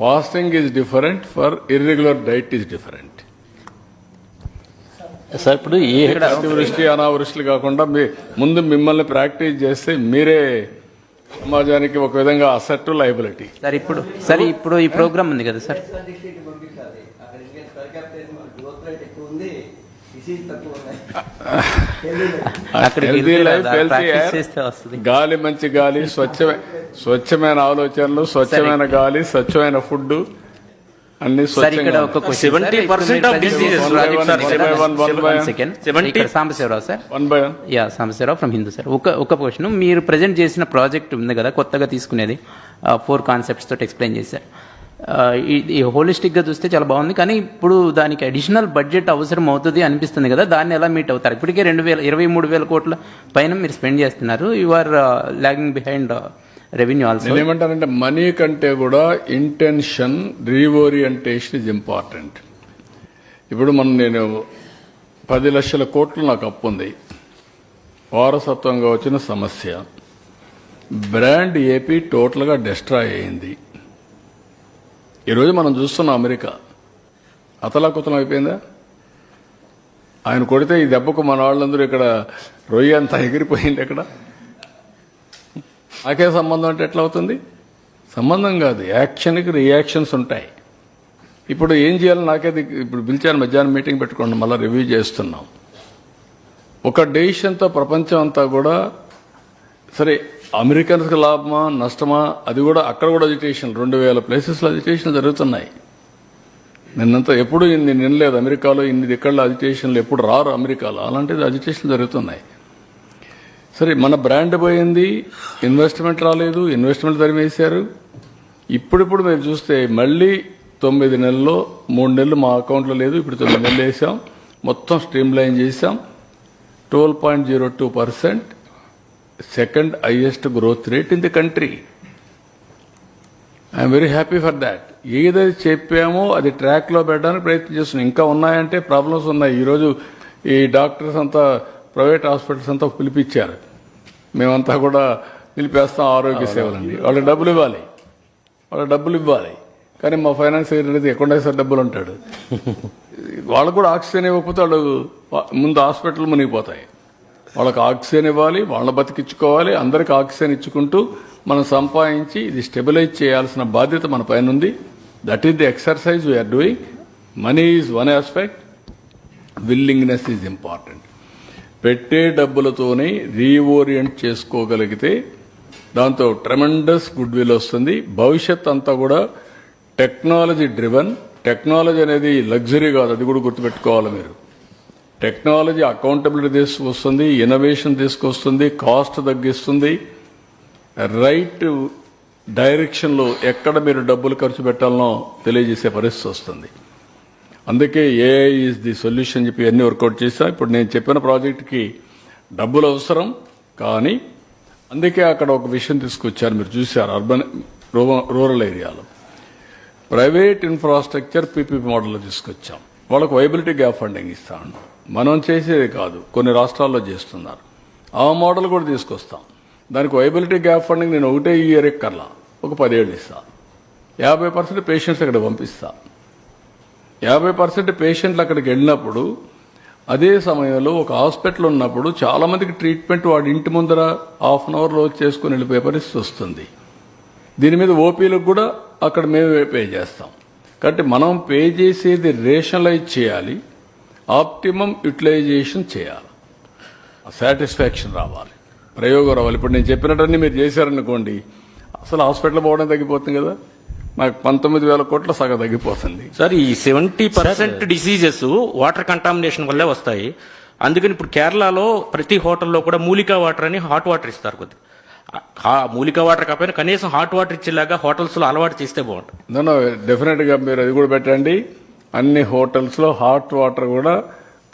Fasting is different, for irregular diet is different. Sir ఇప్పుడు అతివృష్టి అనావృష్టిలు కాకుండా ముందు మిమ్మల్ని ప్రాక్టీస్ చేస్తే మీరే సమాజానికి ఒక విధంగా అసెట్, లయబిలిటీ. సార్ ఇప్పుడు ఈ ప్రోగ్రామ్ ఉంది కదా sir, healthy life, healthy air, గాలి, మంచి గాలి, స్వచ్ఛమైన ఆలోచనలు, స్వచ్ఛమైన గాలి, స్వచ్ఛమైన ఫుడ్, అన్ని స్వచ్ఛంగా. 70% of diseases Sambasivarao sir, Sambasivarao from Hindu sir. ఒక క్వశ్చన్, మీరు ప్రజెంట్ చేసిన ప్రాజెక్ట్ ఉంది కదా కొత్తగా తీసుకునేది, 4 కాన్సెప్ట్స్ తోటి ఎక్స్ప్లెయిన్ చేశారు. ఈ హోలిస్టిక్ గా చూస్తే చాలా బాగుంది, కానీ ఇప్పుడు దానికి అడిషనల్ బడ్జెట్ అవసరం అవుతుంది అనిపిస్తుంది కదా, దాన్ని ఎలా మీట్ అవుతారు? ఇప్పటికే 23,000 కోట్ల పైన మీరు స్పెండ్ చేస్తున్నారు. You are lagging behind revenue also. నేనేమంటానంటే మనీ కంటే కూడా ఇంటెన్షన్, రీఓరియంటేషన్ ఇస్ ఇంపార్టెంట్. ఇప్పుడు నేను 10 లక్షల కోట్లు నాకు అప్పు ఉంది, వారసత్వంగా వచ్చిన సమస్య. బ్రాండ్ ఏపీ టోటల్గా డిస్ట్రాయ్ అయింది. ఈరోజు మనం చూస్తున్నాం అమెరికా అతలాకుతలం అయిపోయిందా? ఆయన కొడితే ఈ దెబ్బకు మన వాళ్ళందరూ ఇక్కడ రొయ్య అంతా ఎగిరిపోయింది. ఎక్కడ నాకే సంబంధం అంటే ఎట్లా అవుతుంది? సంబంధం కాదు, యాక్షన్కి రియాక్షన్స్ ఉంటాయి. ఇప్పుడు ఏం చేయాలి నాకే ఇప్పుడు పిలిచాను, మధ్యాహ్నం మీటింగ్ పెట్టుకోండి, మళ్ళీ రివ్యూ చేస్తున్నాం. ఒక డెసిషన్తో ప్రపంచం అంతా కూడా సరే, అమెరికన్స్కి లాభమా నష్టమా అది కూడా, అక్కడ కూడా అజిటేషన్, 2,000 ప్లేసెస్లో అజిటేషన్ జరుగుతున్నాయి. నిన్నంతా ఎప్పుడు ఇన్ని నినలేదు అమెరికాలో, ఇన్ని దిక్కల్లో అజిటేషన్లు ఎప్పుడు రారు అమెరికాలో, అలాంటిది అజిటేషన్ జరుగుతున్నాయి. సరే, మన బ్రాండ్ పోయింది, ఇన్వెస్ట్మెంట్ రాలేదు, ఇన్వెస్ట్మెంట్ తరిమేశారు. ఇప్పుడు మీరు చూస్తే మళ్ళీ 9 నెలల్లో 3 నెలలు మా అకౌంట్లో లేదు, ఇప్పుడు 9 నెలలు వేసాం, మొత్తం స్ట్రీమ్ లైన్ చేసాం. 12.02%, second highest growth rate in the country. I'm very happy for that. ఏదైతే చెప్పామో అది ట్రాక్లో పెట్టడానికి ప్రయత్నం చేస్తున్నాం. ఇంకా ఉన్నాయంటే ప్రాబ్లమ్స్ ఉన్నాయి. ఈరోజు ఈ డాక్టర్స్ అంతా, ప్రైవేట్ హాస్పిటల్స్ అంతా పిలిపించారు, మేమంతా కూడా పిలిపేస్తాం ఆరోగ్య సేవలండి. వాళ్ళకి డబ్బులు ఇవ్వాలి, కానీ మా ఫైనాన్స్ సెక్రటరీ ఎక్కడ సార్ డబ్బులు అంటాడు. వాళ్ళకు కూడా ఆక్సిజన్ ఇవ్వకపోతే వాళ్ళు ముందు హాస్పిటల్ మునిగిపోతాయి. వాళ్ళకి ఆక్సిజన్ ఇవ్వాలి, వాళ్ళని బతికించుకోవాలి. అందరికి ఆక్సిజన్ ఇచ్చుకుంటూ మనం సంపాదించి ఇది స్టెబిలైజ్ చేయాల్సిన బాధ్యత మన పైన ఉంది. That is the exercise we are doing. Money is one aspect, willingness is important. పెట్టే డబ్బులతోనే రీఓరియంట్ చేసుకోగలిగితే దాంతో ట్రెమెండస్ గుడ్ విల్ వస్తుంది. భవిష్యత్ అంతా కూడా టెక్నాలజీ డ్రివన్. టెక్నాలజీ అనేది లగ్జరీ కాదు, అది కూడా గుర్తుపెట్టుకోవాలి మీరు. టెక్నాలజీ అకౌంటబిలిటీ తీసుకొస్తుంది, ఇన్నోవేషన్ తీసుకొస్తుంది, కాస్ట్ తగ్గిస్తుంది, రైట్ డైరెక్షన్లో ఎక్కడ మీరు డబ్బులు ఖర్చు పెట్టాలనో తెలియజేసే పరిస్థితి వస్తుంది. అందుకే ఏఐ ఈజ్ ది సొల్యూషన్ చెప్పి అన్ని వర్కౌట్ చేశా. ఇప్పుడు నేను చెప్పిన ప్రాజెక్టుకి డబ్బులు అవసరం, కానీ అందుకే అక్కడ ఒక విషయం తీసుకొచ్చారు, మీరు చూశారు. అర్బన్ రూరల్ ఏరియాలో ప్రైవేట్ ఇన్ఫ్రాస్ట్రక్చర్ పీపీపీ మోడల్లో తీసుకొచ్చాం. వాళ్ళకు వైబిలిటీ గ్యాప్ ఫండింగ్ ఇస్తాను. మనం చేసేది కాదు, కొన్ని రాష్ట్రాల్లో చేస్తున్నారు. ఆ మోడల్ కూడా తీసుకొస్తాం. దానికి వైబిలిటీ గ్యాప్ ఫండింగ్ నేను ఒకటే ఇయర్ ఎక్కర్లా, ఒక 10 ఏళ్ళు ఇస్తా. 50% పేషెంట్స్ అక్కడ పంపిస్తా. 50% పేషెంట్లు అక్కడికి వెళ్ళినప్పుడు అదే సమయంలో ఒక హాస్పిటల్ ఉన్నప్పుడు చాలా మందికి ట్రీట్మెంట్ వాడి ఇంటి ముందర హాఫ్ అన్ అవర్లో చేసుకుని వెళ్ళిపోయే పరిస్థితి వస్తుంది. దీని మీద ఓపీలకు కూడా అక్కడ మేమే పే చేస్తాం. కాబట్టి మనం పే చేసేది రేషనలైజ్ చేయాలి, ఆప్టిమం యూటిలైజేషన్ చేయాలి, సాటిస్ఫాక్షన్ రావాలి, ప్రయోగం రావాలి. ఇప్పుడు నేను చెప్పినట్టన్నీ మీరు చేశారనుకోండి, అసలు హాస్పిటల్ పోవడం తగ్గిపోతుంది కదా, నాకు 19,000 కోట్ల సగం తగ్గిపోతుంది. సార్ ఈ 70% డిసీజెస్ వాటర్ కంటామినేషన్ వల్లే వస్తాయి. అందుకని ఇప్పుడు కేరళలో ప్రతి హోటల్లో కూడా మూలికా వాటర్ అని హాట్ వాటర్ ఇస్తారు. కొద్దిగా మూలికా వాటర్ కాకపోయినా కనీసం హాట్ వాటర్ ఇచ్చేలాగా హోటల్స్ లో అలవాటు చేస్తే బాగుంటుంది. డెఫినెట్ గా మీరు అది కూడా పెట్టండి. అన్ని హోటల్స్ లో హాట్ వాటర్ కూడా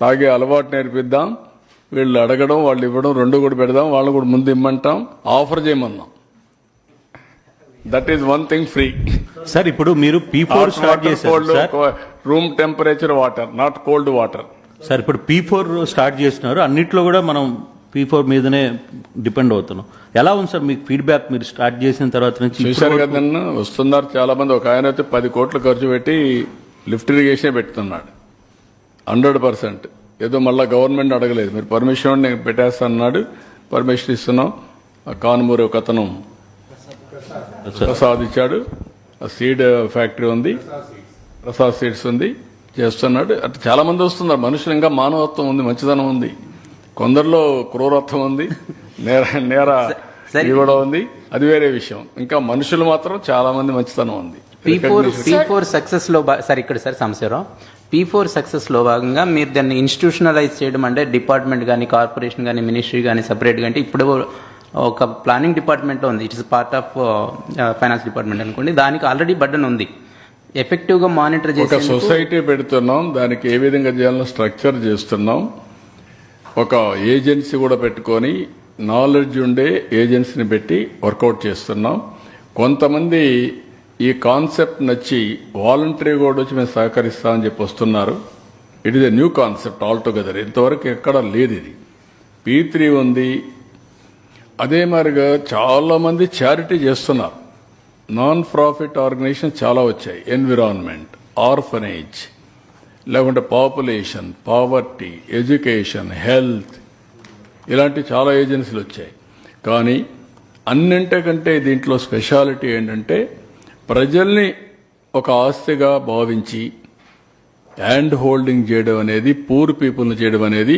తాగే అలవాటు నేర్పిద్దాం. వీళ్ళు అడగడం వాళ్ళు ఇవ్వడం 2 కూడా పెడదాం. వాళ్ళు కూడా ముందు ఇమ్మంటాం, ఆఫర్ చేయమన్నాం. That is one thing free. Sir ఇప్పుడు మీరు P4 స్టార్ట్ చేశారు sir, room temperature water, not cold water. Sir ఇప్పుడు P4 స్టార్ట్ చేస్తున్నారు, అన్నిట్లో కూడా మనం P4 మీదనే డిపెండ్ అవుతున్నాం. ఎలా ఉంది సార్ మీకు ఫీడ్బ్యాక్ మీరు స్టార్ట్ చేసిన తర్వాత నుంచి? చూశారు కదన్నా, వస్తున్నారు చాలా మంది. ఒక ఆయన అయితే 10 కోట్లు ఖర్చు పెట్టి లిఫ్ట్ ఇరిగేషన్ పెడుతున్నాడు 100%. ఏదో మళ్ళీ గవర్నమెంట్ అడగలేదు, మీరు పర్మిషన్ నేను పెట్టేస్తానన్నాడు, పర్మిషన్ ఇస్తున్నాం. కాన్మూరి ఒక అతను ప్రసాద్ ఇచ్చాడు, సీడ్ ఫ్యాక్టరీ ఉంది, ప్రసాద్ సీడ్స్ ఉంది, చేస్తున్నాడు. అట్లా చాలా మంది వస్తున్నారు. మనుషులు ఇంకా మానవత్వం ఉంది, మంచిదనం ఉంది, కొందరిలో క్రూరత్వం ఉంది, నేర కూడా ఉంది, అది వేరే విషయం. ఇంకా మనుషులు మాత్రం చాలా మంది మంచితనం ఉంది. P4 సక్సెస్ లో సార్ ఇక్కడ సార్ సమస్యరావు, P4 సక్సెస్ లో భాగంగా మీరు దాన్ని ఇన్స్టిట్యూషనలైజ్ చేయడం అంటే డిపార్ట్మెంట్ కానీ కార్పొరేషన్ కానీ మినిస్ట్రీ కానీ సపరేట్ గా, అంటే ఇప్పుడు ఒక ప్లానింగ్ డిపార్ట్మెంట్ లో ఉంది, it is part of finance department అనుకోండి, దానికి ఆల్రెడీ బర్డన్ ఉంది. ఎఫెక్టివ్ గా మానిటర్ చేసి ఒక సొసైటీ పెడుతున్నాం, దానికి ఏ విధంగా చేయాలో స్ట్రక్చర్ చేస్తున్నాం. ఒక ఏజెన్సీ కూడా పెట్టుకొని నాలెడ్జ్ ఉండే ఏజెన్సీని పెట్టి వర్కౌట్ చేస్తున్నాం. కొంతమంది ఈ కాన్సెప్ట్ నచ్చి వాలంటరీ కూడా వచ్చి మేము సహకరిస్తామని చెప్పి వస్తున్నారు. It is a new concept all together, ఇంతవరకు ఎక్కడ లేదు ఇది. P3 ఉంది. అదే మాదిరిగా చాలా మంది చారిటీ చేస్తున్నారు. నాన్ ప్రాఫిట్ ఆర్గనైజేషన్ చాలా వచ్చాయి. ఎన్విరాన్మెంట్, ఆర్ఫనేజ్, లేకుంటే పాపులేషన్, పావర్టీ, ఎడ్యుకేషన్, హెల్త్, ఇలాంటి చాలా ఏజెన్సీలు వచ్చాయి. కానీ అన్నింటికంటే దీంట్లో స్పెషాలిటీ ఏంటంటే ప్రజల్ని ఒక ఆస్తిగా భావించి హ్యాండ్ హోల్డింగ్ చేయడం అనేది, పూర్ పీపుల్ని చేయడం అనేది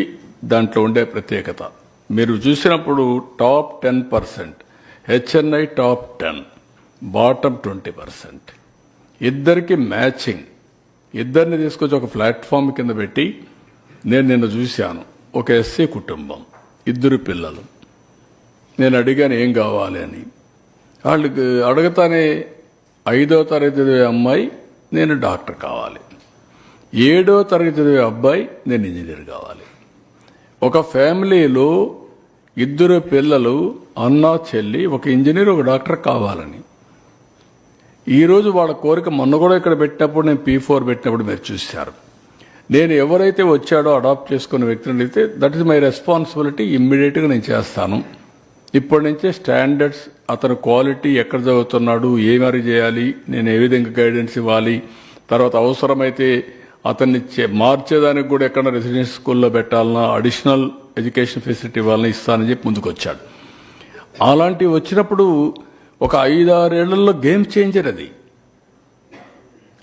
దాంట్లో ఉండే ప్రత్యేకత. మీరు చూసినప్పుడు టాప్ 10%, HNI టాప్ 10, బాటమ్ 20%. ఇద్దరికి మ్యాచింగ్, ఇద్దరిని తీసుకొచ్చి ఒక ప్లాట్ఫామ్ కింద పెట్టి, నేను నిన్న చూశాను ఒక ఎస్సీ కుటుంబం, 2 పిల్లలు. నేను అడిగాను ఏం కావాలి అని. వాళ్ళకి అడగతానే 5వ తరగతి చదివే అమ్మాయి నేను డాక్టర్ కావాలి, 7వ తరగతి చదివే అబ్బాయి నేను ఇంజనీర్ కావాలి. ఒక ఫ్యామిలీలో 2 పిల్లలు, అన్న చెల్లి, ఒక ఇంజనీర్ ఒక డాక్టర్ కావాలని. ఈరోజు వాళ్ళ కోరిక మొన్న కూడా ఇక్కడ పెట్టినప్పుడు, నేను P4 పెట్టినప్పుడు మీరు చూశారు. నేను ఎవరైతే వచ్చాడో అడాప్ట్ చేసుకున్న వ్యక్తిని అయితే దట్ ఈస్ మై రెస్పాన్సిబిలిటీ, ఇమ్మీడియట్గా నేను చేస్తాను. ఇప్పటి నుంచే స్టాండర్డ్స్, అతను క్వాలిటీ, ఎక్కడ చదువుతున్నాడు, ఏమరి చేయాలి, నేను ఏ విధంగా గైడెన్స్ ఇవ్వాలి, తర్వాత అవసరమైతే అతన్ని మార్చేదానికి కూడా ఎక్కడ రెసిడెన్షియల్ స్కూల్లో పెట్టాలన్నా, అడిషనల్ ఎడ్యుకేషన్ ఫెసిలిటీ ఇవ్వాలని ఇస్తానని చెప్పి ముందుకు వచ్చాడు. అలాంటివి వచ్చినప్పుడు ఒక 5-6 ఏళ్లలో గేమ్ చేంజర్ అది.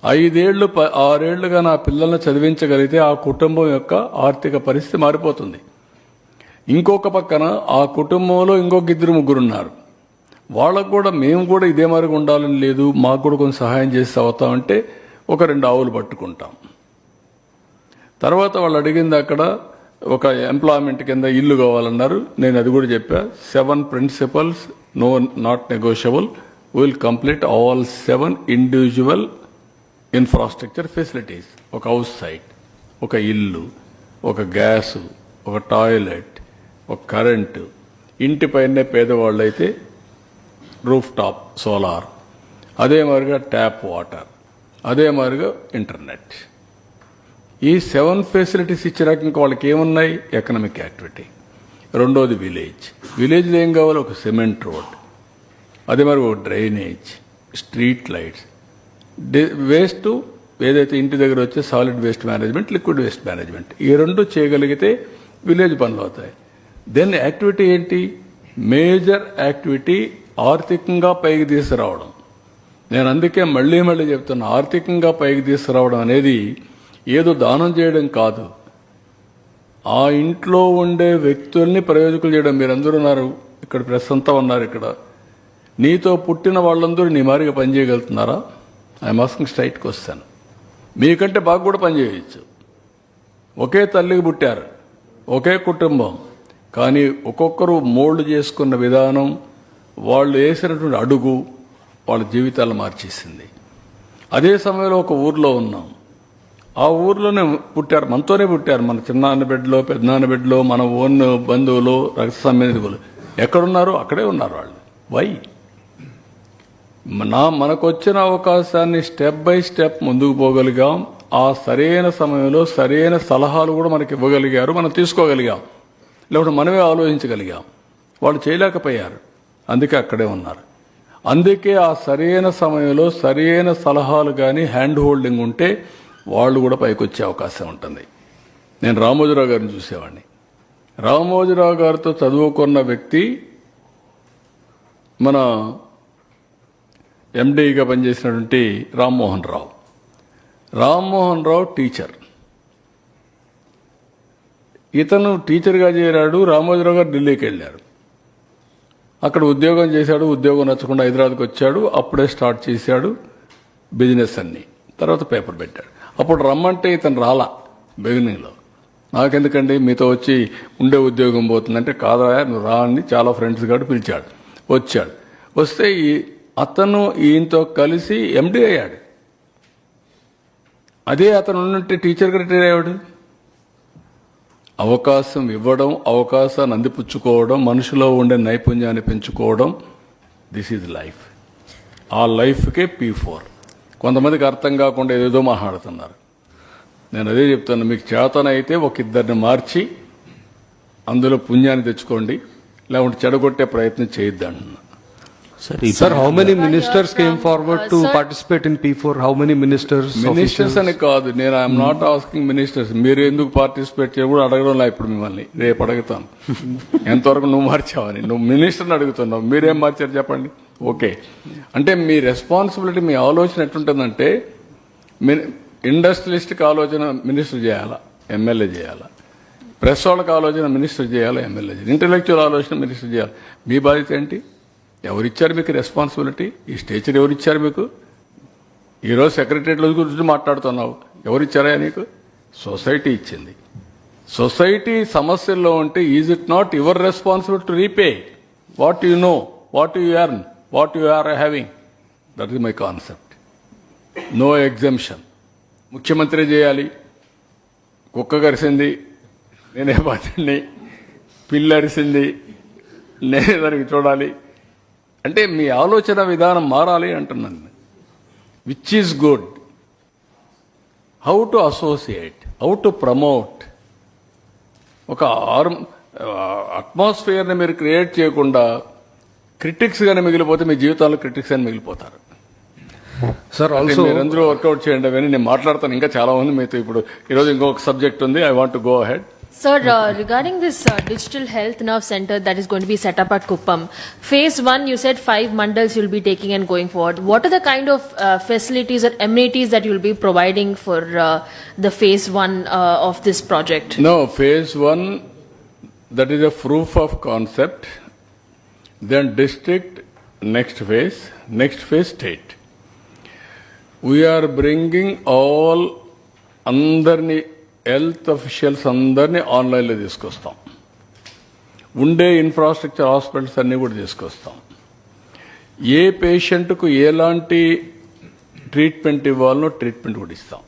5 ఏళ్ళు 6 ఏళ్లుగా నా పిల్లల్ని చదివించగలిగితే ఆ కుటుంబం యొక్క ఆర్థిక పరిస్థితి మారిపోతుంది. ఇంకొక పక్కన ఆ కుటుంబంలో ఇంకొక 2-3 ఉన్నారు. వాళ్ళకు కూడా మేము కూడా ఇదే మరిగా ఉండాలని లేదు, మాకు కూడా కొంచెం సహాయం చేసి అవుతామంటే ఒక 2 ఆవులు పట్టుకుంటాం. తర్వాత వాళ్ళు అడిగింది అక్కడ ఒక ఎంప్లాయ్మెంట్ కింద ఇల్లు కావాలన్నారు. నేను అది కూడా చెప్పా. 7 principles, no not negotiable, will complete all 7 individual infrastructure facilities. ఒక హౌస్ సైట్, ఒక ఇల్లు, ఒక గ్యాసు, ఒక టాయిలెట్, ఒక కరెంటు, ఇంటిపైనే పేదవాళ్ళు అయితే రూఫ్ టాప్ సోలార్, అదే మాదిరిగా ట్యాప్ వాటర్, అదే మాదిరిగా ఇంటర్నెట్. ఈ 7 ఫెసిలిటీస్ ఇచ్చినాక ఇంకా వాళ్ళకి ఏమున్నాయి? Economic activity. రెండోది విలేజ్లో ఏం కావాలి? ఒక సిమెంట్ రోడ్, అదే మరి ఒక డ్రైనేజ్, స్ట్రీట్ లైట్స్, వేస్ట్ ఏదైతే ఇంటి దగ్గర వచ్చే solid waste management, liquid waste management, ఈ రెండు చేయగలిగితే విలేజ్ పనులు అవుతాయి. దెన్ యాక్టివిటీ ఏంటి? మేజర్ యాక్టివిటీ ఆర్థికంగా పైకి తీసుకురావడం. నేను అందుకే మళ్ళీ చెప్తున్నా, ఆర్థికంగా పైకి తీసుకురావడం అనేది ఏదో దానం చేయడం కాదు, ఆ ఇంట్లో ఉండే వ్యక్తుల్ని ప్రయోజకులు చేయడం. మీరందరూ ఉన్నారు ఇక్కడ, ప్రెస్ అంతా ఉన్నారు ఇక్కడ. నీతో పుట్టిన వాళ్ళందరూ నీ మారిగా పనిచేయగలుగుతున్నారా? I'm asking straight question. మీకంటే బాగా కూడా పనిచేయచ్చు. ఒకే తల్లికి పుట్టారు, ఒకే కుటుంబం, కానీ ఒక్కొక్కరు మోల్డ్ చేసుకున్న విధానం, వాళ్ళు వేసినటువంటి అడుగు వాళ్ళ జీవితాలు మార్చేసింది. అదే సమయంలో ఒక ఊర్లో ఉన్నాం, ఆ ఊర్లోనే పుట్టారు, మనతోనే పుట్టారు, మన చిన్నాన్న బిడ్డలో, పెద్దనాన్న బిడ్డలో, మన ఓన్ బంధువులు, రక్త సంబంధికులు ఎక్కడున్నారు? అక్కడే ఉన్నారు వాళ్ళు. వై? మనకు వచ్చిన అవకాశాన్ని స్టెప్ బై స్టెప్ ముందుకు పోగలిగాం. ఆ సరైన సమయంలో సరైన సలహాలు కూడా మనకి ఇవ్వగలిగారు, మనం తీసుకోగలిగాం, లేకపోతే మనమే ఆలోచించగలిగాం. వాళ్ళు చేయలేకపోయారు, అందుకే అక్కడే ఉన్నారు. అందుకే ఆ సరైన సమయంలో సరైన సలహాలు కానీ హ్యాండ్ హోల్డింగ్ ఉంటే వాళ్ళు కూడా పైకి వచ్చే అవకాశం ఉంటుంది. నేను రామోజీరావు గారిని చూసేవాడిని. రామోజీరావు గారితో చదువుకున్న వ్యక్తి మన ఎండీగా పనిచేసినటువంటి రామ్మోహన్ రావు టీచర్. ఇతను టీచర్గా చేరాడు, రామోజీరావు గారు ఢిల్లీకి వెళ్ళారు, అక్కడ ఉద్యోగం చేశాడు. ఉద్యోగం నచ్చకుండా హైదరాబాద్కి వచ్చాడు, అప్పుడే స్టార్ట్ చేశాడు బిజినెస్ అన్ని. తర్వాత పేపర్ పెట్టాడు. అప్పుడు రమ్మంటే ఇతను రాలా బిగినింగ్లో. నాకెందుకండి మీతో వచ్చి ఉండే ఉద్యోగం పోతుందంటే, కాదా నువ్వు రా అని చాలా ఫ్రెండ్స్ కాబట్టి పిలిచాడు. వచ్చాడు. వస్తే అతను ఈయనతో కలిసి ఎండీ అయ్యాడు. అదే అతను ఉన్నట్టే టీచర్గా రిటైర్ అయ్యాడు. అవకాశం ఇవ్వడం, అవకాశాన్ని అందిపుచ్చుకోవడం, మనిషిలో ఉండే నైపుణ్యాన్ని పెంచుకోవడం, దిస్ ఈజ్ లైఫ్. ఆ లైఫ్కే P4. కొంతమందికి అర్థం కాకుండా ఏదేదో మాట్లాడుతున్నారు. నేను అదే చెప్తాను, మీకు చేతనైతే ఒక ఇద్దరిని మార్చి అందులో పుణ్యాన్ని తెచ్చుకోండి, లేకుంటే చెడగొట్టే ప్రయత్నం చేయొద్దంటున్నా. Sir, how many ministers came forward to participate in P4? How many ministers? Ministers అని కాదు, నేను ఐఎమ్ నాట్ ఆస్కింగ్ మినిస్టర్స్. మీరు ఎందుకు పార్టిసిపేట్ చేయడం కూడా అడగడం లే. ఇప్పుడు మిమ్మల్ని రేపు అడుగుతాను, ఎంతవరకు నువ్వు మార్చావని. నువ్వు మినిస్టర్ని అడుగుతున్నావు, మీరేం మార్చారు చెప్పండి. ఓకే, అంటే మీ రెస్పాన్సిబిలిటీ, మీ ఆలోచన ఎట్లుంటుందంటే, ఇండస్ట్రియలిస్ట్కి ఆలోచన మినిస్టర్ చేయాలా, ఎమ్మెల్యే చేయాలా. ప్రెస్ వాళ్ళకి ఆలోచన మినిస్టర్ చేయాలా, ఎమ్మెల్యే చేయాలి. ఇంటలెక్చువల్ ఆలోచన మినిస్టర్ చేయాలి. మీ బాధ్యత ఏంటి? ఎవరిచ్చారు మీకు రెస్పాన్సిబిలిటీ? ఈ స్టేచర్ ఎవరిచ్చారు మీకు? ఈరోజు సెక్రటరియట్లో గురించి మాట్లాడుతున్నావు, ఎవరిచ్చారా నీకు? సొసైటీ ఇచ్చింది. సొసైటీ సమస్యల్లో ఉంటే is it not your responsibility to repay what you know, what you earn, what you are having? That is my concept. No exemption. ముఖ్యమంత్రి చేయాలి, కుక్క కరిసింది నేనే బాధ్యుడిని, పిల్లి అరిసింది నేనే దానికి చూడాలి అంటే మీ ఆలోచన విధానం మారాలి అంటున్నాను. Which is good, how to associate, how to promote. ఒక అట్మాస్ఫియర్ని మీరు క్రియేట్ చేయకుండా క్రిటిక్స్ గానే మిగిలిపోతే మీ జీవితాల్లో క్రిటిక్స్ అని మిగిలిపోతారు. Sir, also మీరందరూ వర్కౌట్ చేయండి అవన్నీ. నేను మాట్లాడతాను, ఇంకా చాలా ఉంది మీతో. ఇప్పుడు ఈరోజు ఇంకొక సబ్జెక్ట్ ఉంది, I want to go ahead. Sir, regarding this digital health nerve center that is going to be set up at Kuppam, phase 1 you said 5 mandals you'll be taking and going forward. What are the kind of facilities or amenities that you'll be providing for the phase 1 of this project? No, phase 1, that is a proof of concept. Then district, next phase state. We are bringing all andarni health officials అందరినీ ఆన్లైన్లో తీసుకొస్తాం. ఉండే infrastructure hospitals అన్నీ కూడా తీసుకొస్తాం. ఏ పేషెంట్కు ఎలాంటి treatment ఇవ్వాలనో treatment కూడా ఇస్తాం.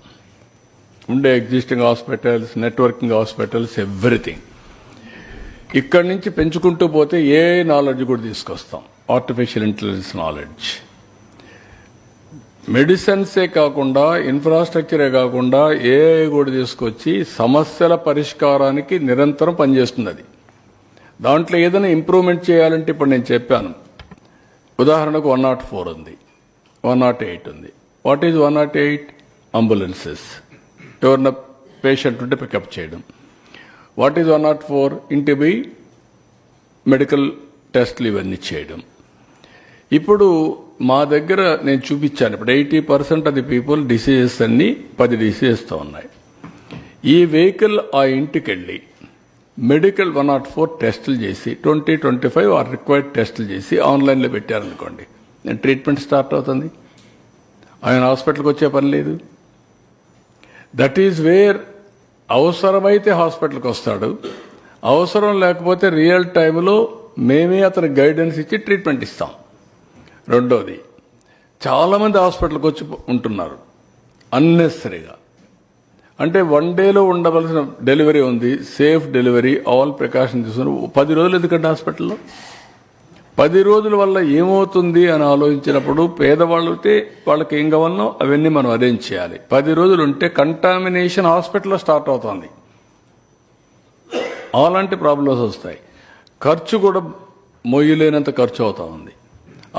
ఉండే existing hospitals, networking hospitals, everything. ఇక్కడి నుంచి పెంచుకుంటూ పోతే ఏ నాలెడ్జ్ కూడా తీసుకొస్తాం, ఆర్టిఫిషియల్ ఇంటెలిజెన్స్ నాలెడ్జ్. మెడిసిన్సే కాకుండా, ఇన్ఫ్రాస్ట్రక్చరే కాకుండా ఏఐ కూడా తీసుకొచ్చి సమస్యల పరిష్కారానికి నిరంతరం పనిచేస్తుంది. అది దాంట్లో ఏదైనా ఇంప్రూవ్మెంట్ చేయాలంటే ఇప్పుడు నేను చెప్పాను, ఉదాహరణకు 104 ఉంది, 108 ఉంది. What is 108? అంబులెన్సెస్, ఎవరన్నా పేషెంట్ ఉంటే పికప్ చేయడం. What is 104? ఇంటి పోయి మెడికల్ టెస్ట్లు ఇవన్నీ చేయడం. ఇప్పుడు మా దగ్గర నేను చూపించాను, ఇప్పుడు 80% ఆఫ్ ది పీపుల్ డిసీజెస్ అన్ని 10 డిసీజెస్తో ఉన్నాయి. ఈ వెహికల్ ఆ ఇంటికి వెళ్ళి మెడికల్ 104 టెస్టులు చేసి 20-25 ఆర్ రిక్వైర్డ్ టెస్టులు చేసి ఆన్లైన్లో పెట్టారనుకోండి, ట్రీట్మెంట్ స్టార్ట్ అవుతుంది. ఆయన హాస్పిటల్కి వచ్చే పని లేదు. దట్ ఈజ్ వేర్ అవసరమైతే హాస్పిటల్కి వస్తాడు, అవసరం లేకపోతే రియల్ టైంలో మేమే అతనికి గైడెన్స్ ఇచ్చి ట్రీట్మెంట్ ఇస్తాం. రెండోది, చాలామంది హాస్పిటల్కి వచ్చి ఉంటున్నారు అన్నెసరీగా. అంటే 1 డేలో ఉండవలసిన డెలివరీ ఉంది, సేఫ్ డెలివరీ, ఆల్ ప్రికాషన్ తీసుకుని 10 రోజులు ఎందుకంటే హాస్పిటల్లో 10 రోజుల వల్ల ఏమవుతుంది అని ఆలోచించినప్పుడు పేదవాళ్ళు అయితే వాళ్ళకి ఏం కావాలనో అవన్నీ మనం అరేంజ్ చేయాలి. 10 రోజులు ఉంటే కంటామినేషన్ హాస్పిటల్లో స్టార్ట్ అవుతుంది, అలాంటి ప్రాబ్లమ్స్ వస్తాయి. ఖర్చు కూడా మొయ్యలేనంత ఖర్చు అవుతా ఉంది.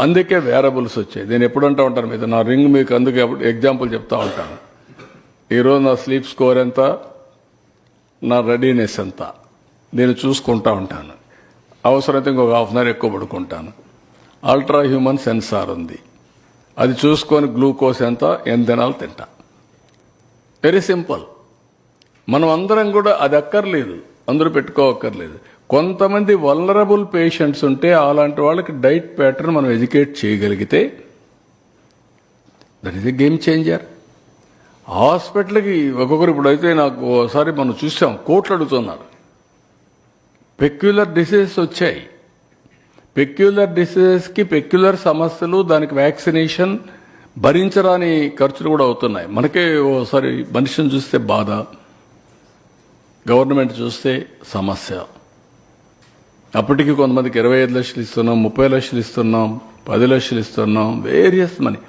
అందుకే వేరబుల్స్ వచ్చాయి. నేను ఎప్పుడు అంటూ ఉంటాను, మీద నా రింగ్ మీకు అందుకే ఎగ్జాంపుల్ చెప్తా ఉంటాను. ఈరోజు నా స్లీప్ స్కోర్ ఎంత, నా రెడీనెస్ ఎంత నేను చూసుకుంటా ఉంటాను. అవసరమైతే ఇంకొక హాఫ్ అన్ అవర్ ఎక్కువ పడుకుంటాను. అల్ట్రా హ్యూమన్ సెన్సార్ ఉంది, అది చూసుకొని గ్లూకోజ్ ఎంత తినాలి తింటా. Very simple. మనం అందరం కూడా అది అక్కర్లేదు, అందరూ పెట్టుకోవక్కర్లేదు. కొంతమంది వల్నరబుల్ పేషెంట్స్ ఉంటే అలాంటి వాళ్ళకి డైట్ ప్యాటర్న్ మనం ఎడ్యుకేట్ చేయగలిగితే that is a game changer. హాస్పిటల్కి ఒక్కొక్కరు ఇప్పుడైతే నాకు ఒకసారి మనం చూసాం, కోట్లు అడుగుతున్నారు. పెక్యులర్ డిసీజెస్ వచ్చాయి. పెక్యులర్ డిసీజెస్కి పెక్యులర్ సమస్యలు, దానికి వ్యాక్సినేషన్, భరించరాని ఖర్చులు కూడా అవుతున్నాయి. మనకే ఓసారి మనిషిని చూస్తే బాధ, గవర్నమెంట్ చూస్తే సమస్య. అప్పటికి కొంతమందికి 25 లక్షలు ఇస్తున్నాం, 30 లక్షలు ఇస్తున్నాం, 10 లక్షలు ఇస్తున్నాం, వేరియస్ మనీ.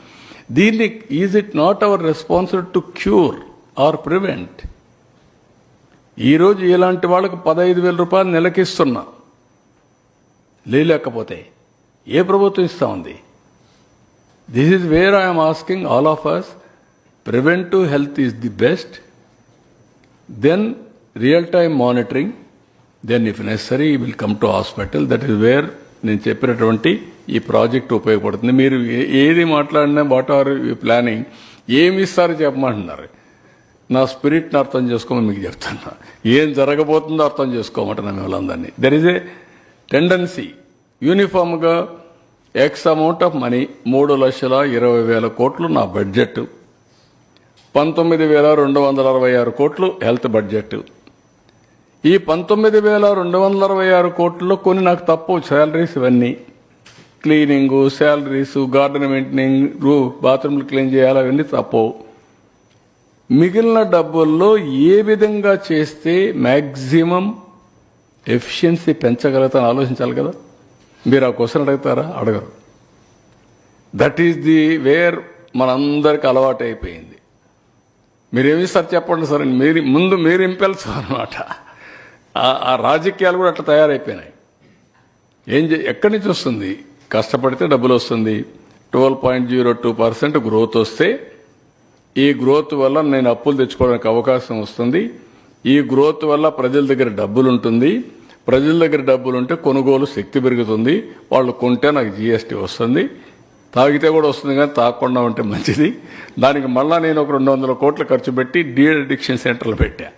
దీన్ని is it not our responsibility to cure or prevent? ఈరోజు ఇలాంటి వాళ్ళకు 15,000 రూపాయలు నెలకిస్తున్నా, లేకపోతే ఏ ప్రభుత్వం ఇస్తా ఉంది? This is where I'm asking all of us, preventive health is the best, then real time monitoring, then if necessary will come to hospital. That is where నేను చెప్పినటువంటి ఈ ప్రాజెక్ట్ ఉపయోగపడుతుంది. మీరు ఏది మాట్లాడినా వాట్ ఆర్ యూ ప్లానింగ్, ఏమి ఇస్తారో చెప్పమంటున్నారు. నా స్పిరిట్ని అర్థం చేసుకోమని మీకు చెప్తున్నా. ఏం జరగబోతుందో అర్థం చేసుకోమంటున్నా మిమ్మల్ని. దెర్ ఈజ్ ఏ టెండెన్సీ యూనిఫామ్గా ఎక్స్ అమౌంట్ ఆఫ్ మనీ, 3,20,000 కోట్లు నా బడ్జెట్, 19,266 కోట్లు హెల్త్ బడ్జెట్. ఈ 19,266 కోట్లలో కొన్ని నాకు తప్పు, శాలరీస్, ఇవన్నీ క్లీనింగు, శాలరీస్, గార్డెన్ మెయింటెనింగ్, బాత్రూమ్లు క్లీన్ చేయాలి, అవన్నీ తప్పు. మిగిలిన డబ్బుల్లో ఏ విధంగా చేస్తే మ్యాక్సిమం ఎఫిషియన్సీ పెంచగలుగుతాను ఆలోచించాలి కదా. మీరు ఆ క్వశ్చన్ అడుగుతారా? అడగరు. దట్ ఈస్ ది వేర్ మనందరికి అలవాటు అయిపోయింది. మీరేమి సార్ చెప్పండి సార్, మీరు ఇంపెల్స్ అనమాట. ఆ రాజకీయాలు కూడా అట్లా తయారైపోయినాయి. ఎక్కడి నుంచి వస్తుంది? కష్టపడితే డబ్బులు వస్తుంది. 12.02% గ్రోత్ వస్తే, ఈ గ్రోత్ వల్ల నేను అప్పులు తెచ్చుకోవడానికి అవకాశం వస్తుంది. ఈ గ్రోత్ వల్ల ప్రజల దగ్గర డబ్బులు ఉంటుంది. ప్రజల దగ్గర డబ్బులు ఉంటే కొనుగోలు శక్తి పెరుగుతుంది. వాళ్ళు కొంటే నాకు జీఎస్టీ వస్తుంది. తాగితే కూడా వస్తుంది, కానీ తాగకుండా ఉంటే మంచిది. దానికి మళ్ళా నేను ఒక 200 కోట్లు ఖర్చు పెట్టి డీ అడిక్షన్ సెంటర్లు పెట్టా.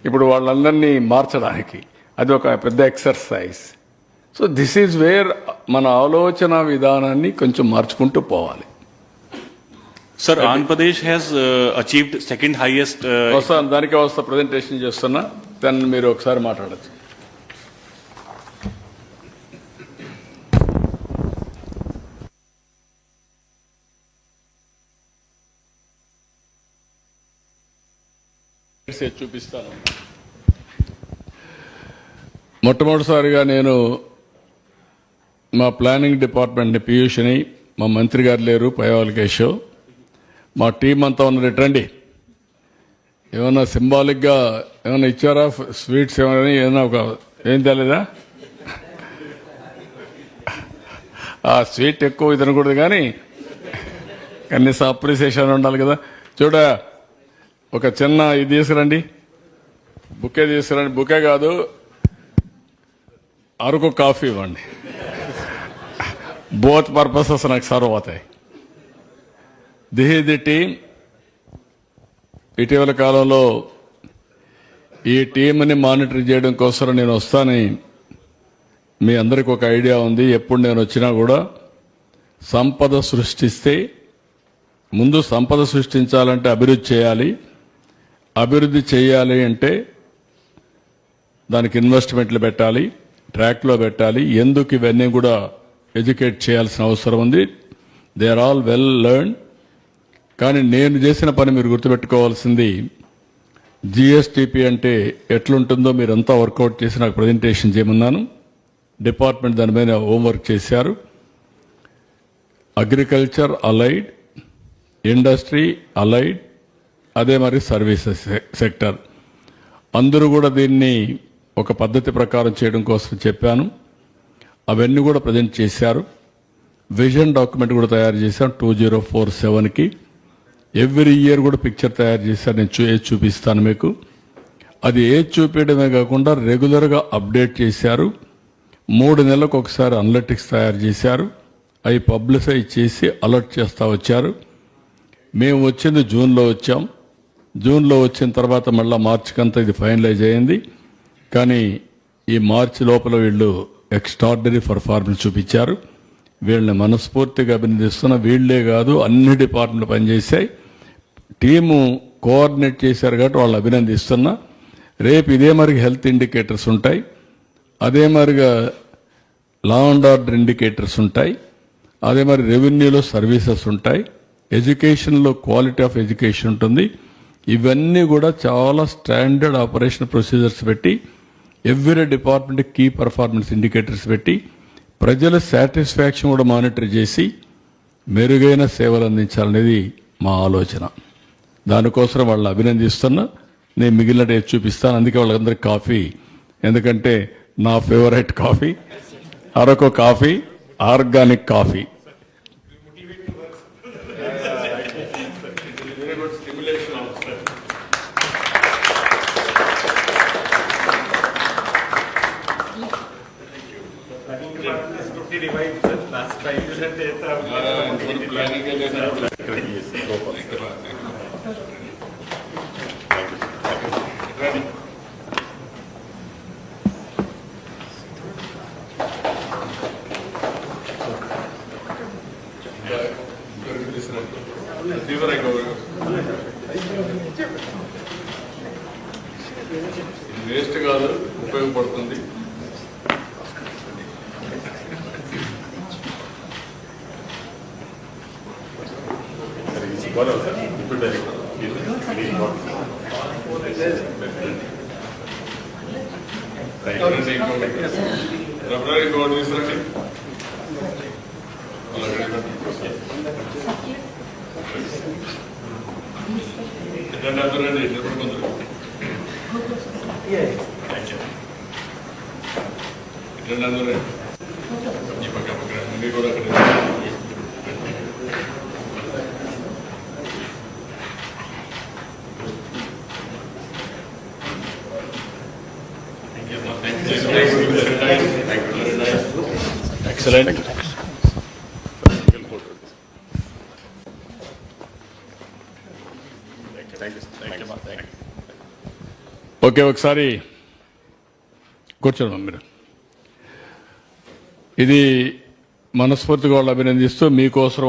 ఇప్పుడు వాళ్ళందరినీ మార్చడానికి అది ఒక పెద్ద exercise. So this is wear మన ఆలోచన విధానాన్ని కొంచెం మార్చుకుంటూ పోవాలి. Sir, Andhra Pradesh has achieved second highest. వస్తాను, దానికే వస్తా, ప్రజెంటేషన్ చేస్తున్నా, దాన్ని మీరు ఒకసారి మాట్లాడచ్చు. చూపిస్తాను. మొట్టమొదటిసారిగా నేను మా ప్లానింగ్ డిపార్ట్మెంట్ని, పీయూష్ని, మా మంత్రి గారు లేరు, పైవాల్ కేశవ్, మా టీం అంతా ఉన్న రండి. ఏమన్నా సింబాలిక్గా ఏమైనా ఇచ్చారా? స్వీట్స్ ఏమైనా ఒక ఏం తెలీదా? ఆ స్వీట్ ఎక్కువ తినకూడదు కానీ కనీసం అప్రిసియేషన్ ఉండాలి కదా. చూడ ఒక చిన్న ఇది తీసుకురండి, బుకే తీసుకురండి. బుకే కాదు, అరకు కాఫీ ఇవ్వండి. బోత్ పర్పసెస్ నాకు సర్వ్ అవుతాయి. This is the team. ఇటీవల కాలంలో ఈ టీంని మానిటర్ చేయడం కోసం నేను వస్తానని మీ అందరికి ఒక ఐడియా ఉంది. ఎప్పుడు నేను వచ్చినా కూడా సంపద సృష్టిస్తే ముందు సంపద సృష్టించాలంటే అభివృద్ధి చేయాలి. అభివృద్ధి చేయాలి అంటే దానికి ఇన్వెస్ట్మెంట్లు పెట్టాలి, ట్రాక్లో పెట్టాలి. ఎందుకు ఇవన్నీ కూడా ఎడ్యుకేట్ చేయాల్సిన అవసరం ఉంది. They are all well learn. కానీ నేను చేసిన పని మీరు గుర్తుపెట్టుకోవాల్సింది, జిఎస్టిపి అంటే ఎట్లుంటుందో మీరంతా వర్కౌట్ చేసి నాకు ప్రజెంటేషన్ చేయమన్నాను. డిపార్ట్మెంట్ దాని మీద హోంవర్క్ చేశారు. అగ్రికల్చర్ అలైడ్, ఇండస్ట్రీ అలైడ్, అదే మరి సర్వీసెస్ సెక్టర్ అందరూ కూడా దీన్ని ఒక పద్ధతి ప్రకారం చేయడం కోసం చెప్పాను. అవన్నీ కూడా ప్రజెంట్ చేశారు. విజన్ డాక్యుమెంట్ కూడా తయారు చేశాను 2047కి. ఎవ్రీ ఇయర్ కూడా పిక్చర్ తయారు చేశారు. నేను ఏది చూపిస్తాను మీకు. అది ఏది చూపించడమే కాకుండా రెగ్యులర్గా అప్డేట్ చేశారు. 3 నెలలకు ఒకసారి అనలిటిక్స్ తయారు చేశారు. అవి పబ్లిసైజ్ చేసి అలర్ట్ చేస్తూ వచ్చారు. మేము వచ్చింది జూన్లో వచ్చాం. జూన్లో వచ్చిన తర్వాత మళ్ళీ మార్చికంతా ఇది ఫైనలైజ్ అయింది. కానీ ఈ మార్చి లోపల వీళ్ళు ఎక్స్ట్రాడినరీ పర్ఫార్మెన్స్ చూపించారు. వీళ్ళని మనస్ఫూర్తిగా అభినందిస్తున్న. వీళ్లే కాదు, అన్ని డిపార్ట్మెంట్లు పనిచేశాయి. టీము కోఆర్డినేట్ చేశారు కాబట్టి వాళ్ళు అభినందిస్తున్నా. రేపు ఇదే మరిగా హెల్త్ ఇండికేటర్స్ ఉంటాయి, అదే మరిగా లా అండ్ ఆర్డర్ ఇండికేటర్స్ ఉంటాయి, అదే మరి రెవెన్యూలో సర్వీసెస్ ఉంటాయి, ఎడ్యుకేషన్లో క్వాలిటీ ఆఫ్ ఎడ్యుకేషన్ ఉంటుంది. ఇవన్నీ కూడా చాలా స్టాండర్డ్ ఆపరేషన్ ప్రొసీజర్స్ పెట్టి every department key performance indicators పెట్టి ప్రజల సాటిస్ఫాక్షన్ కూడా మానిటర్ చేసి మెరుగైన సేవలు అందించాలనేది మా ఆలోచన. దానికోసం వాళ్ళని అభినందిస్తున్నా. నేను మిగిలిన చూపిస్తాను. అందుకే వాళ్ళందరికీ కాఫీ, ఎందుకంటే నా favourite coffee Araku coffee, organic coffee. Waste కాదు, ఉపయోగపడుతుంది. Excellent. ఓకే, ఒకసారి కూర్చోండి మీరు. ఇది మనస్ఫూర్తిగా వాళ్ళు అభినందిస్తూ మీకోసం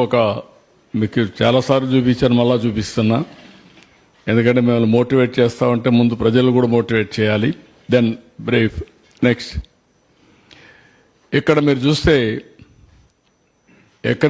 మీకు చాలాసార్లు చూపించాను, మళ్ళా చూపిస్తున్నా. ఎందుకంటే మిమ్మల్ని మోటివేట్ చేస్తామంటే ముందు ప్రజలు కూడా మోటివేట్ చేయాలి. Then brief. నెక్స్ట్, ఇక్కడ మీరు చూస్తే ఎక్కడ